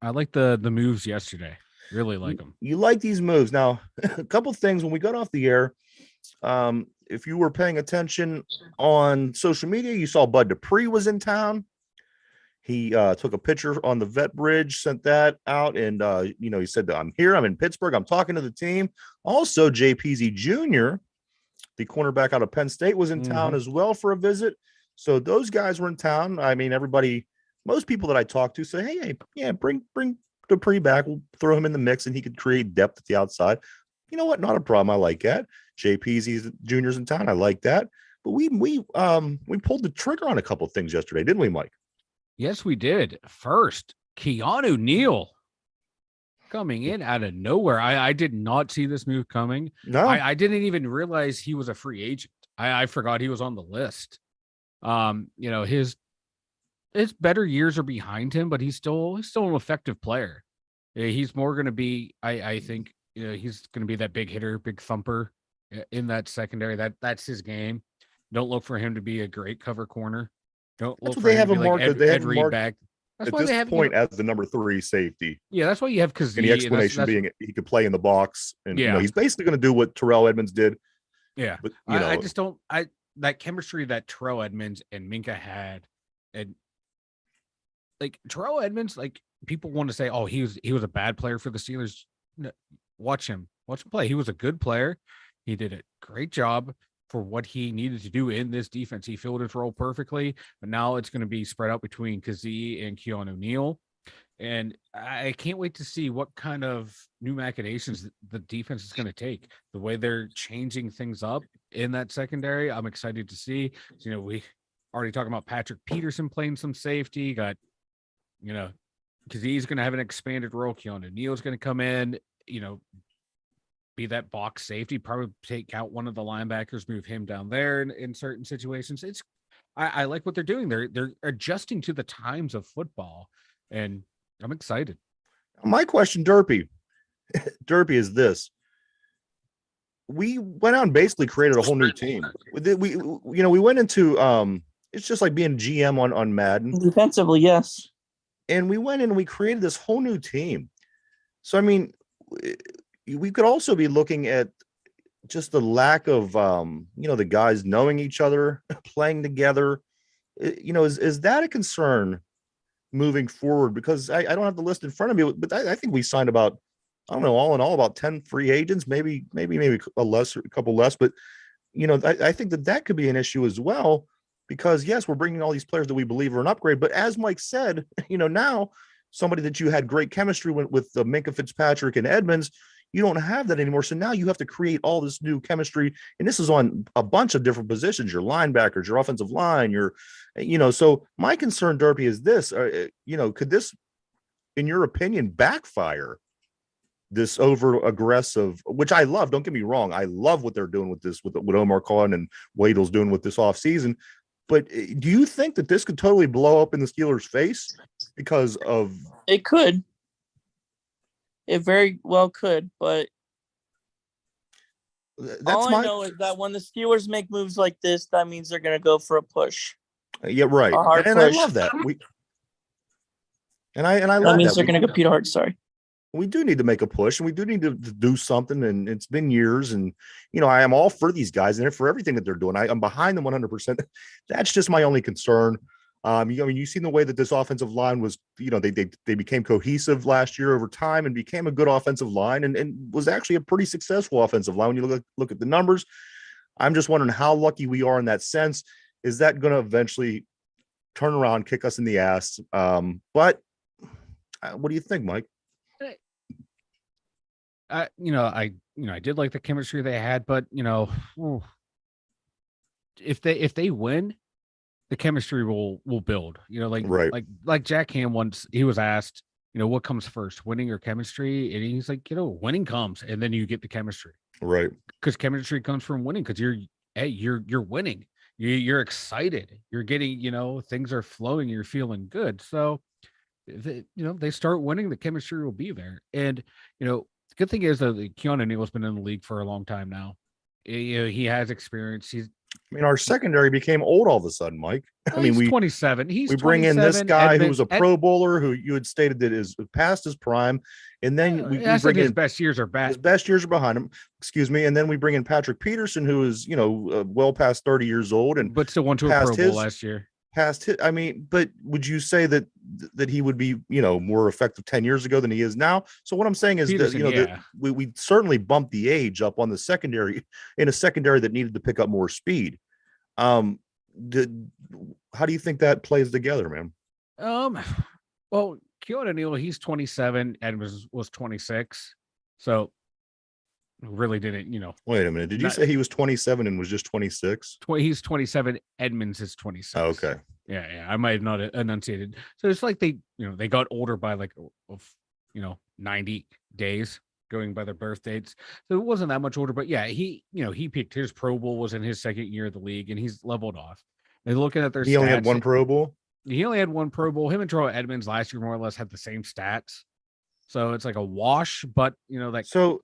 like the moves yesterday. Really like them. You like these moves. Now, a couple things when we got off the air. If you were paying attention on social media, you saw Bud Dupree was in town. He took a picture on the Vet Bridge, sent that out, and he said that I'm here. I'm in Pittsburgh. I'm talking to the team. Also, JPZ Jr., the cornerback out of Penn State, was in town as well for a visit. So those guys were in town. I mean, most people that I talk to say, hey, bring Dupree back. We'll throw him in the mix, and he could create depth at the outside. You know what? Not a problem. I like that. JPZ Jr.'s in town. I like that. But we pulled the trigger on a couple of things yesterday, didn't we, Mike? Yes, we did. First, Keanu Neal coming in out of nowhere. I did not see this move coming. No, I didn't even realize he was a free agent. I forgot he was on the list. His better years are behind him, but he's still an effective player. He's more going to be, I think, he's going to be that big hitter, big thumper in that secondary. That's his game. Don't look for him to be a great cover corner. Don't look that's what for they him have to him be like marked. They have Ed him Reed marked back. That's at why they this have point as the number 3 safety. Yeah, that's why you have Kazee. And the explanation being he could play in the box, and he's basically going to do what Terrell Edmonds did. Yeah, but I just don't. That chemistry that Terrell Edmonds and Minka had, and like Terrell Edmonds, like people want to say, oh, he was a bad player for the Steelers. No, watch him play. He was a good player. He did a great job for what he needed to do in this defense. He filled his role perfectly, but now it's going to be spread out between Kazee and Keanu Neal. And I can't wait to see what kind of new machinations the defense is going to take. The way they're changing things up in that secondary, I'm excited to see. We already talking about Patrick Peterson playing some safety. Got, because he's going to have an expanded role. Keanu Neal's going to come in, be that box safety, probably take out one of the linebackers, move him down there in certain situations. I like what they're doing. They're adjusting to the times of football, and I'm excited. My question, Derpy, is this. We went out and basically created a whole new team. We went into it's just like being GM on Madden. Defensively, yes. And we went in and we created this whole new team. So, I mean, we could also be looking at just the lack of, the guys knowing each other, playing together. Is that a concern moving forward? Because I don't have the list in front of me, but I think we signed about, I don't know, all in all, about 10 free agents, maybe a couple less. But, I think that could be an issue as well, because, yes, we're bringing all these players that we believe are an upgrade. But as Mike said, now somebody that you had great chemistry with Minka Fitzpatrick and Edmonds, you don't have that anymore. So now you have to create all this new chemistry. And this is on a bunch of different positions, your linebackers, your offensive line, so my concern, Derpy, is this, could this, in your opinion, backfire, this over aggressive, which I love. Don't get me wrong. I love what they're doing with this, with Omar Khan and Waddle's doing with this offseason. But do you think that this could totally blow up in the Steelers' face because of? It could. It very well could, but I know is that when the Steelers make moves like this, that means they're going to go for a push. Yeah, right. And push. I love that. I love that means they're going to compete hard. Sorry. We do need to make a push, and we do need to do something. And it's been years, and I am all for these guys and for everything that they're doing. I'm behind them 100%. That's just my only concern. You've seen the way that this offensive line was, they became cohesive last year over time and became a good offensive line and was actually a pretty successful offensive line. When you look at the numbers, I'm just wondering how lucky we are in that sense. Is that going to eventually turn around, kick us in the ass? But what do you think, Mike? I did like the chemistry they had, but if they win, the chemistry will build. Right. Like Jack Ham once, he was asked, what comes first, winning or chemistry? And he's like, winning comes, and then you get the chemistry. Right. Because chemistry comes from winning. Because you're winning. You're excited. You're getting, things are flowing. You're feeling good. So, they start winning, the chemistry will be there. And the good thing is that Keanu Neal has been in the league for a long time now. He has experience. Our secondary became old all of a sudden, Mike. He's 27. We bring in this guy who was a Pro Bowler who you had stated that is past his prime, and then we bring in his best years are back. His best years are behind him. Excuse me, and then we bring in Patrick Peterson, who is well past 30 years old, but still went to a Pro Bowl last year. But would you say that he would be more effective 10 years ago than he is now? So what I'm saying is Peterson, that we certainly bumped the age up on the secondary, in a secondary that needed to pick up more speed. How do you think that plays together, man? Well, Keanu Neal, he's 27 and was 26, so really didn't. Wait a minute, did you say he was 27 and was just 26? He's 27. Edmonds is 26. Oh, okay. Yeah. I might have not enunciated. So it's like they got older by like 90 days going by their birth dates. So it wasn't that much older, but yeah, he peaked. His Pro Bowl was in his second year of the league, and he's leveled off. And looking at their He stats, only had one Pro Bowl. He only had one Pro Bowl. Him and Terrell Edmonds last year more or less had the same stats. So it's like a wash, but So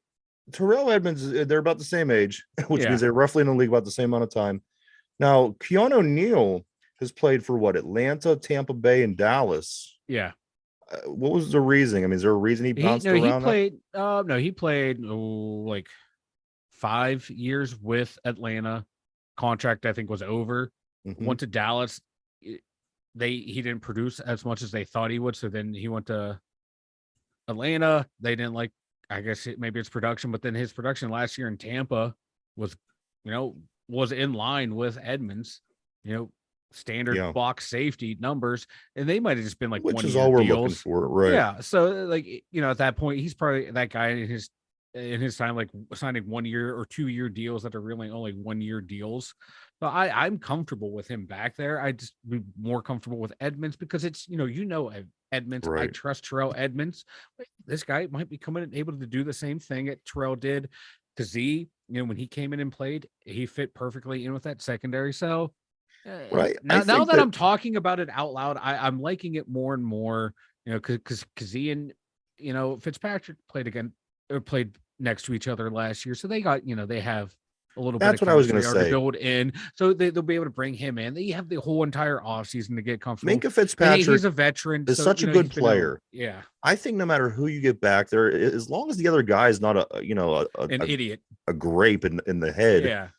Terrell Edmonds, they're about the same age, which means they're roughly in the league about the same amount of time. Now, Keanu O'Neal has played for what? Atlanta, Tampa Bay, and Dallas. Yeah. What was the reasoning? I mean, is there a reason he bounced around? He played like 5 years with Atlanta. Contract, I think, was over. Mm-hmm. Went to Dallas. He didn't produce as much as they thought he would. So then he went to Atlanta. They didn't like, I guess maybe it's production, but then his production last year in Tampa was in line with Edmonds, standard box safety numbers, and they might have just been like, which is all we're looking for, right? Yeah. So like, at that point, he's probably that guy in his time, like signing 1 year or 2 year deals that are really only 1 year deals. So I'm comfortable with him back there. I just be more comfortable with Edmonds because it's, Edmonds. Right. I trust Terrell Edmonds. This guy might be coming and able to do the same thing that Terrell did. Kazee, when he came in and played, he fit perfectly in with that secondary. So right. Now that I'm talking about it out loud, I'm liking it more and more, because Kazee and, Fitzpatrick played next to each other last year. So they got, they have a little bit. That's what I was going to say. To build in, so they'll be able to bring him in. They have the whole entire offseason to get comfortable. Minka Fitzpatrick, he's a veteran, is such a good player. Yeah, I think no matter who you get back there, as long as the other guy is not an idiot, a grape in the head, yeah,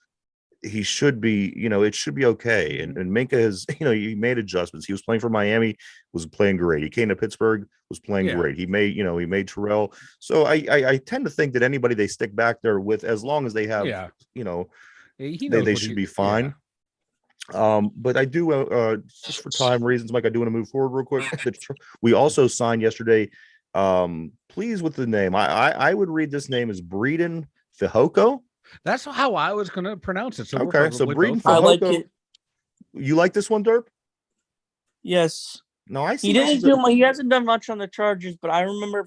he should be. It should be okay. And Minka has, he made adjustments. He was playing for Miami, was playing great. He came to Pittsburgh, was playing great. He made Terrell. So I tend to think that anybody they stick back there with, as long as they have, they should be fine. Yeah. But I do, just for time reasons, Mike, I do want to move forward real quick. We also signed yesterday. Please with the name. I would read this name as Breeden Fehoko. That's how I was going to pronounce it. So okay, so Breeden Fehoko. I like it. You like this one, Derp? Yes. No, I see. He hasn't done much on the Chargers, but I remember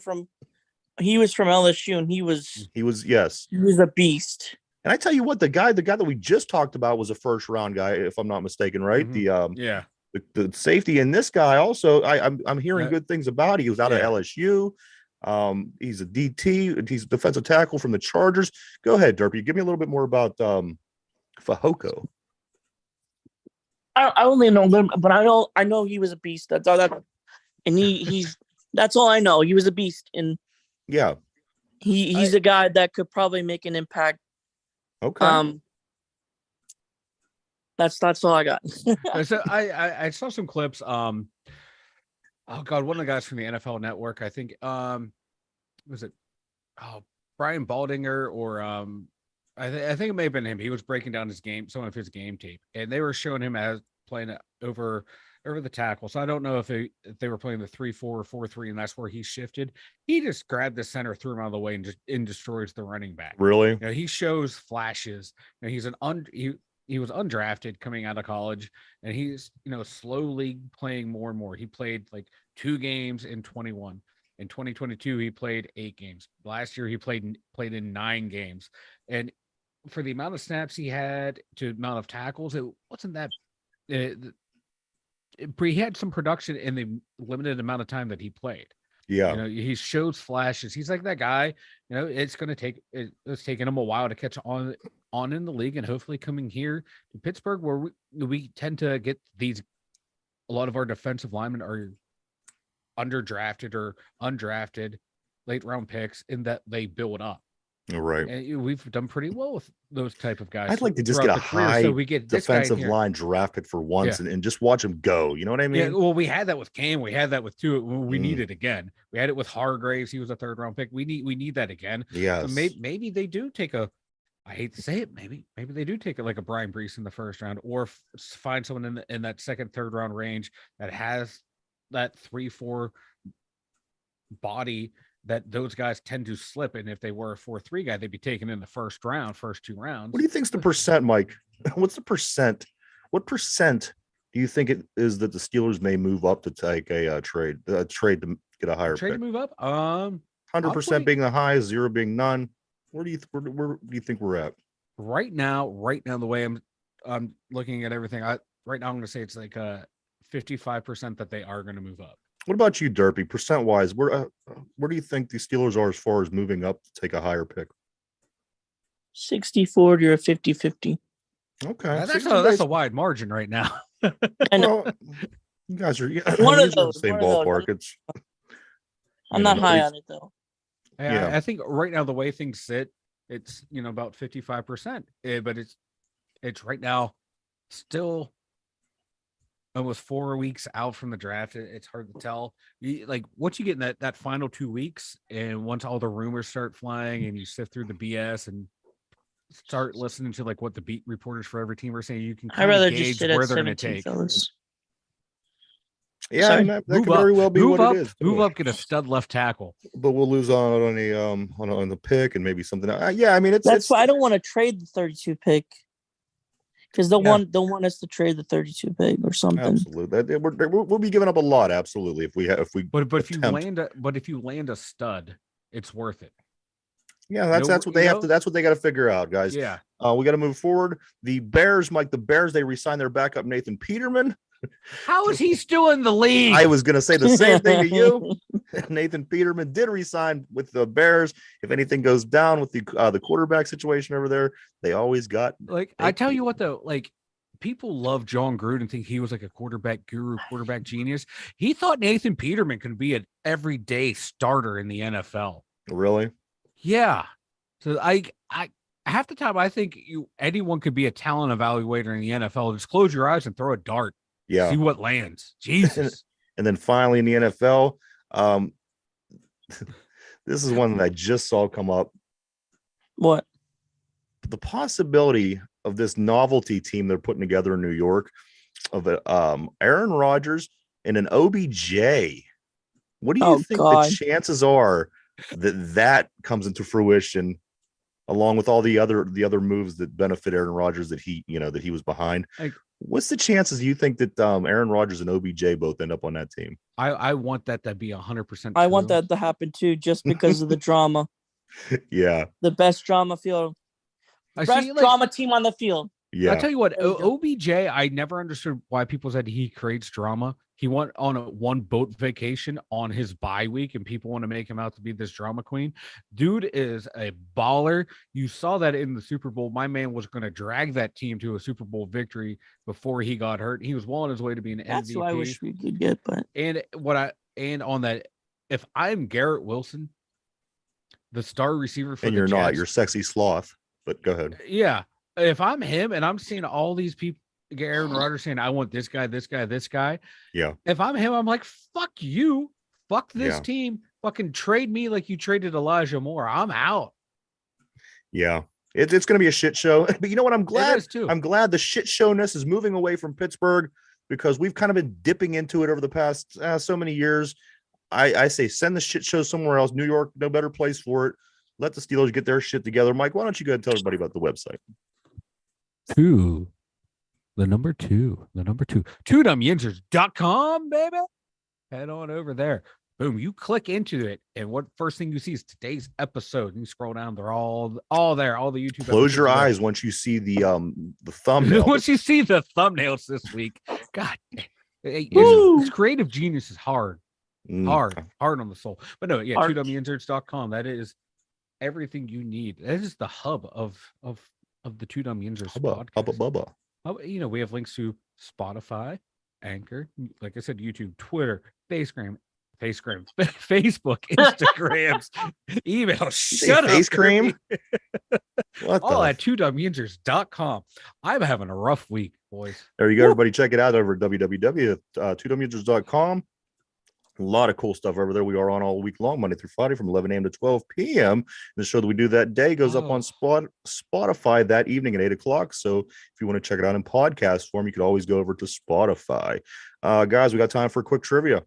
he was from LSU, and he was a beast. And I tell you what, the guy that we just talked about was a first round guy, if I'm not mistaken, right? Mm-hmm. The safety, and this guy also, I'm hearing good things about. He was out of LSU. He's a DT. He's a defensive tackle from the Chargers. Go ahead, Derpy. Give me a little bit more about Fehoko. I only know him, but I know he was a beast. That's all that, and he's that's all I know. He was a beast, and he's a guy that could probably make an impact. Okay. That's all I got. So I saw some clips. Oh God, one of the guys from the NFL Network, I think, was it Brian Baldinger or I think it may have been him. He was breaking down some of his game tape, and they were showing him as playing over the tackle. So I don't know if they were playing the 3-4 or 4-3, and that's where he shifted. He just grabbed the center, threw him out of the way, and destroys the running back. Really? He shows flashes. He's he was undrafted coming out of college, and he's slowly playing more and more. He played like 2 games in 21. In 2022, he played 8 games. Last year, he played in 9 games. And for the amount of snaps he had to amount of tackles, it wasn't that. He had some production in the limited amount of time that he played. Yeah, he shows flashes. He's like that guy. It's taking him a while to catch on in the league, and hopefully coming here to Pittsburgh, where we tend to get a lot of our defensive linemen are underdrafted or undrafted late round picks, in that they build up. Right. And we've done pretty well with those type of guys. I'd like to just get a high defensive line draft pick for once and just watch him go. You know what I mean? Yeah. Well, we had that with Cam. We had that with Tua. We need it again. We had it with Hargraves. He was a 3rd round pick. We need that again. Yeah. So maybe they do take I hate to say it. Maybe they do take it like a Brian Brees in the 1st round, or find someone in that 2nd, 3rd round range that has that 3-4 body that those guys tend to slip. And if they were a 4-3 guy, they'd be taken in the 1st round, first 2 rounds. What do you think's the percent, Mike? What's the percent? What percent do you think it is that the Steelers may move up to take a trade to get a higher trade pick? to move up? 100% being the high, 0 being none. Where do you think we're at? Right now, the way I'm looking at everything, right now I'm going to say it's like 55% that they are going to move up. What about you, Derpy? Percent wise, where do you think the Steelers are as far as moving up to take a higher pick? 60-40 or 50-50. Okay, that's a wide margin right now. Well, you guys are one of those, the same ballpark. I'm not high on it though. Yeah, I think right now the way things sit, it's about 55%, but it's right now still almost 4 weeks out from the draft. It's hard to tell. Like once you get in that final 2 weeks, and once all the rumors start flying, and you sift through the BS and start listening to like what the beat reporters for every team are saying, you can kind of gauge where they're going to take. Fellas. Yeah, that could very well be what it is. Move up, get a stud left tackle. But we'll lose on the pick and maybe something. Yeah, I mean that's why I don't want to trade the 32 pick, because they'll want us to trade the 32 pick or something. Absolutely, we'll be giving up a lot. Absolutely, if we. But if you land a stud, it's worth it. Yeah, that's what they have to. That's what they got to figure out, guys. Yeah, we got to move forward. The Bears, Mike. The Bears, they re-signed their backup Nathan Peterman. How is he still in the league? I was going to say the same thing to you. Nathan Peterman did re-sign with the Bears. If anything goes down with the quarterback situation over there, they always got. Like I tell you what, though, like people love John Gruden and think he was like a quarterback guru, quarterback genius. He thought Nathan Peterman could be an everyday starter in the NFL. Really? Yeah. So I half the time I think anyone could be a talent evaluator in the NFL. Just close your eyes and throw a dart. Yeah. See what lands. Jesus. And then finally in the NFL, this is one that I just saw come up. What? The possibility of this novelty team they're putting together in New York of Aaron Rodgers and an OBJ. What do you think the chances are that comes into fruition, along with all the other moves that benefit Aaron Rodgers that he was behind? What's the chances you think that Aaron Rodgers and OBJ both end up on that team? I want that to be 100%. I want that to happen too, just because of the drama. Yeah, the best drama field, drama team on the field. Yeah, I'll tell you what, OBJ, I never understood why people said he creates drama. He went on one boat vacation on his bye week, and people want to make him out to be this drama queen. Dude is a baller. You saw that in the Super Bowl. My man was going to drag that team to a Super Bowl victory before he got hurt. He was well on his way to being an MVP. That's what I wish we could get, but on that, if I'm Garrett Wilson, the star receiver for and you're not, you're sexy sloth. But go ahead. Yeah. If I'm him and I'm seeing all these people, Aaron Rodgers saying, I want this guy, this guy, this guy. Yeah. If I'm him, I'm like, fuck you. Fuck this team. Fucking trade me like you traded Elijah Moore. I'm out. Yeah. It's going to be a shit show. But you know what? I'm glad too. I'm glad the shit showness is moving away from Pittsburgh, because we've kind of been dipping into it over the past so many years. I say send the shit show somewhere else. New York, no better place for it. Let the Steelers get their shit together. Mike, why don't you go and tell everybody about the website? The number two, Yinzers.com, baby. Head on over there. Boom. You click into it, and what first thing you see is today's episode. And you scroll down, they're all there, all the YouTube. Close your eyes once you see the thumbnail. Once you see the thumbnails this week. God, it's creative genius is hard. Hard on the soul. But no, yeah, 2WYinzers.com. That is everything you need. That is the hub of the 2WYinzers podcast. We have links to Spotify, Anchor, like I said, YouTube, Twitter, Facebook, Instagrams, email. Shut up. Face cream. All at 2WYinzers.com. I'm having a rough week, boys. There you go, everybody. Check it out over at www.2WYinzers.com. A lot of cool stuff over there. We are on all week long, Monday through Friday from 11 a.m. to 12 p.m. The show that we do that day goes up on Spotify that evening at 8 o'clock. So if you want to check it out in podcast form, you can always go over to Spotify. Guys, we got time for a quick trivia.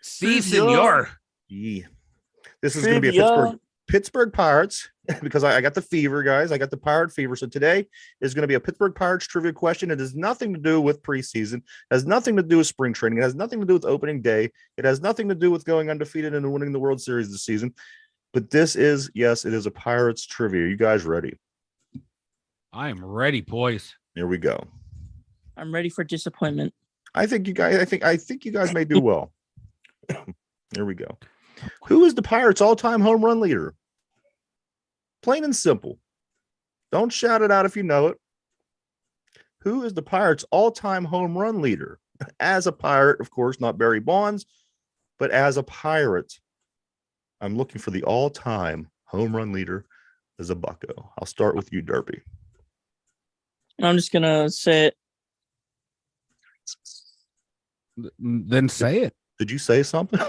Si, senor. Yeah. This is going to be a Pittsburgh Pirates, because I got the fever, guys. I got the Pirate fever. So today is going to be a Pittsburgh Pirates trivia question. It has nothing to do with preseason. It has nothing to do with spring training. It has nothing to do with opening day. It has nothing to do with going undefeated and winning the World Series this season. But this is, yes, it is a Pirates trivia. Are you guys ready? I am ready, boys. Here we go. I'm ready for disappointment. I think you guys may do well. Here we go. Who is the Pirates' all-time home run leader? Plain and simple. Don't shout it out if you know it. Who is the Pirates' all-time home run leader? As a Pirate, of course, not Barry Bonds, but as a Pirate. I'm looking for the all-time home run leader as a Bucko. I'll start with you, Derpy. I'm just gonna say it. Then say it. Did you say something?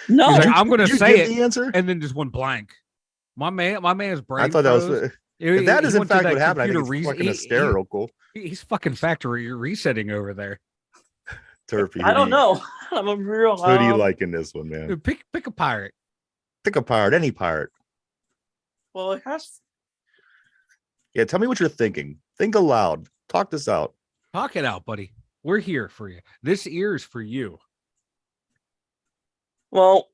No, Like, I'm going to say it. The answer, and then just went blank. My man's brain. I thought that was. If that is in fact what happened, I think it's fucking hysterical. He's fucking factory resetting over there. Turpy. I don't know. I'm a real. Who do you like in this one, man? Pick a pirate. Pick a pirate, any pirate. Well, it has. Yeah, tell me what you're thinking. Think aloud. Talk this out. Talk it out, buddy. We're here for you. This ear's for you. Well,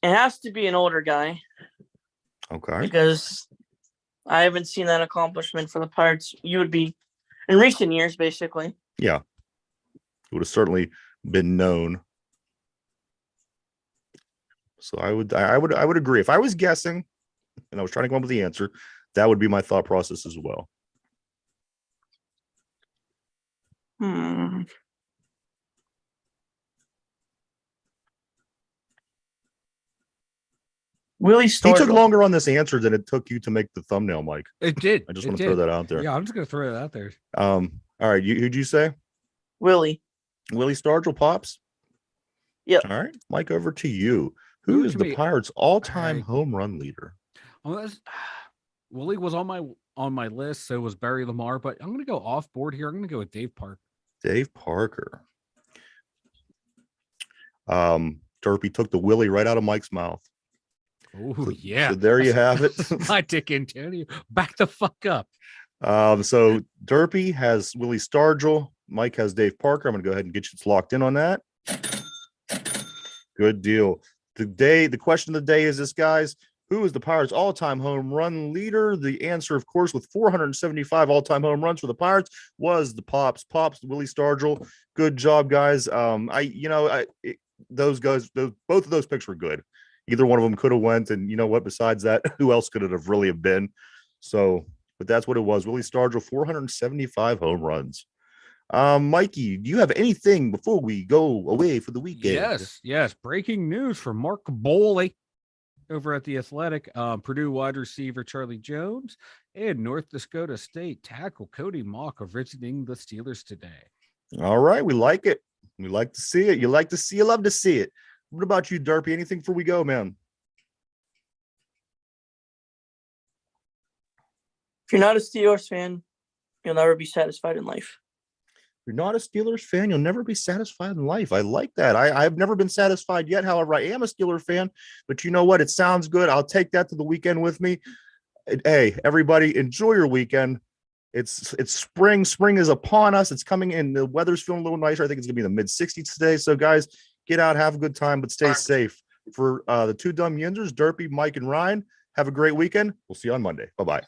it has to be an older guy. Okay. Because I haven't seen that accomplishment for the Pirates. You would be in recent years, basically. Yeah. It would have certainly been known. So I would agree. If I was guessing and I was trying to come up with the answer, that would be my thought process as well. Willie Stargell. He took longer on this answer than it took you to make the thumbnail, Mike. It did. I just want to throw that out there. Yeah, I'm just going to throw it out there. All right. Who'd you say? Willie Stargell, Pops? Yep. All right. Mike, over to you. Who is the Pirates' all-time home run leader? Willie was on my list, so was Barry Lamar, but I'm going to go off board here. I'm going to go with Dave Parker. Dave Parker. Derpy took the Willie right out of Mike's mouth. Oh, yeah. So there you have it. My dick, Antonio. Back the fuck up. So Derpy has Willie Stargell. Mike has Dave Parker. I'm going to go ahead and get you locked in on that. Good deal. The question of the day is this, guys. Who is the Pirates' all-time home run leader? The answer, of course, with 475 all-time home runs for the Pirates was the Pops, Willie Stargell. Good job, guys. Those guys, both of those picks were good. Either one of them could have went, and you know what? Besides that, who else could it have really have been? So, but that's what it was. Willie Stargell, 475 home runs. Mikey, do you have anything before we go away for the weekend? Yes. Breaking news from Mark Boley over at The Athletic. Purdue wide receiver Charlie Jones and North Dakota State tackle Cody Mock are visiting the Steelers today. All right, we like it. We like to see it. You like to see, you love to see it. What about you, Derpy? Anything before we go, man? If you're not a Steelers fan, you'll never be satisfied in life. If you're not a Steelers fan, you'll never be satisfied in life. I like that. I've never been satisfied yet. However, I am a Steelers fan, but you know what? It sounds good. I'll take that to the weekend with me. Hey, everybody, enjoy your weekend. It's spring. Spring is upon us. It's coming in. The weather's feeling a little nicer. I think it's going to be in the mid-60s today. So, guys, get out, have a good time, but stay safe. For the two dumb Yinzers, Derpy, Mike, and Ryan, have a great weekend. We'll see you on Monday. Bye-bye.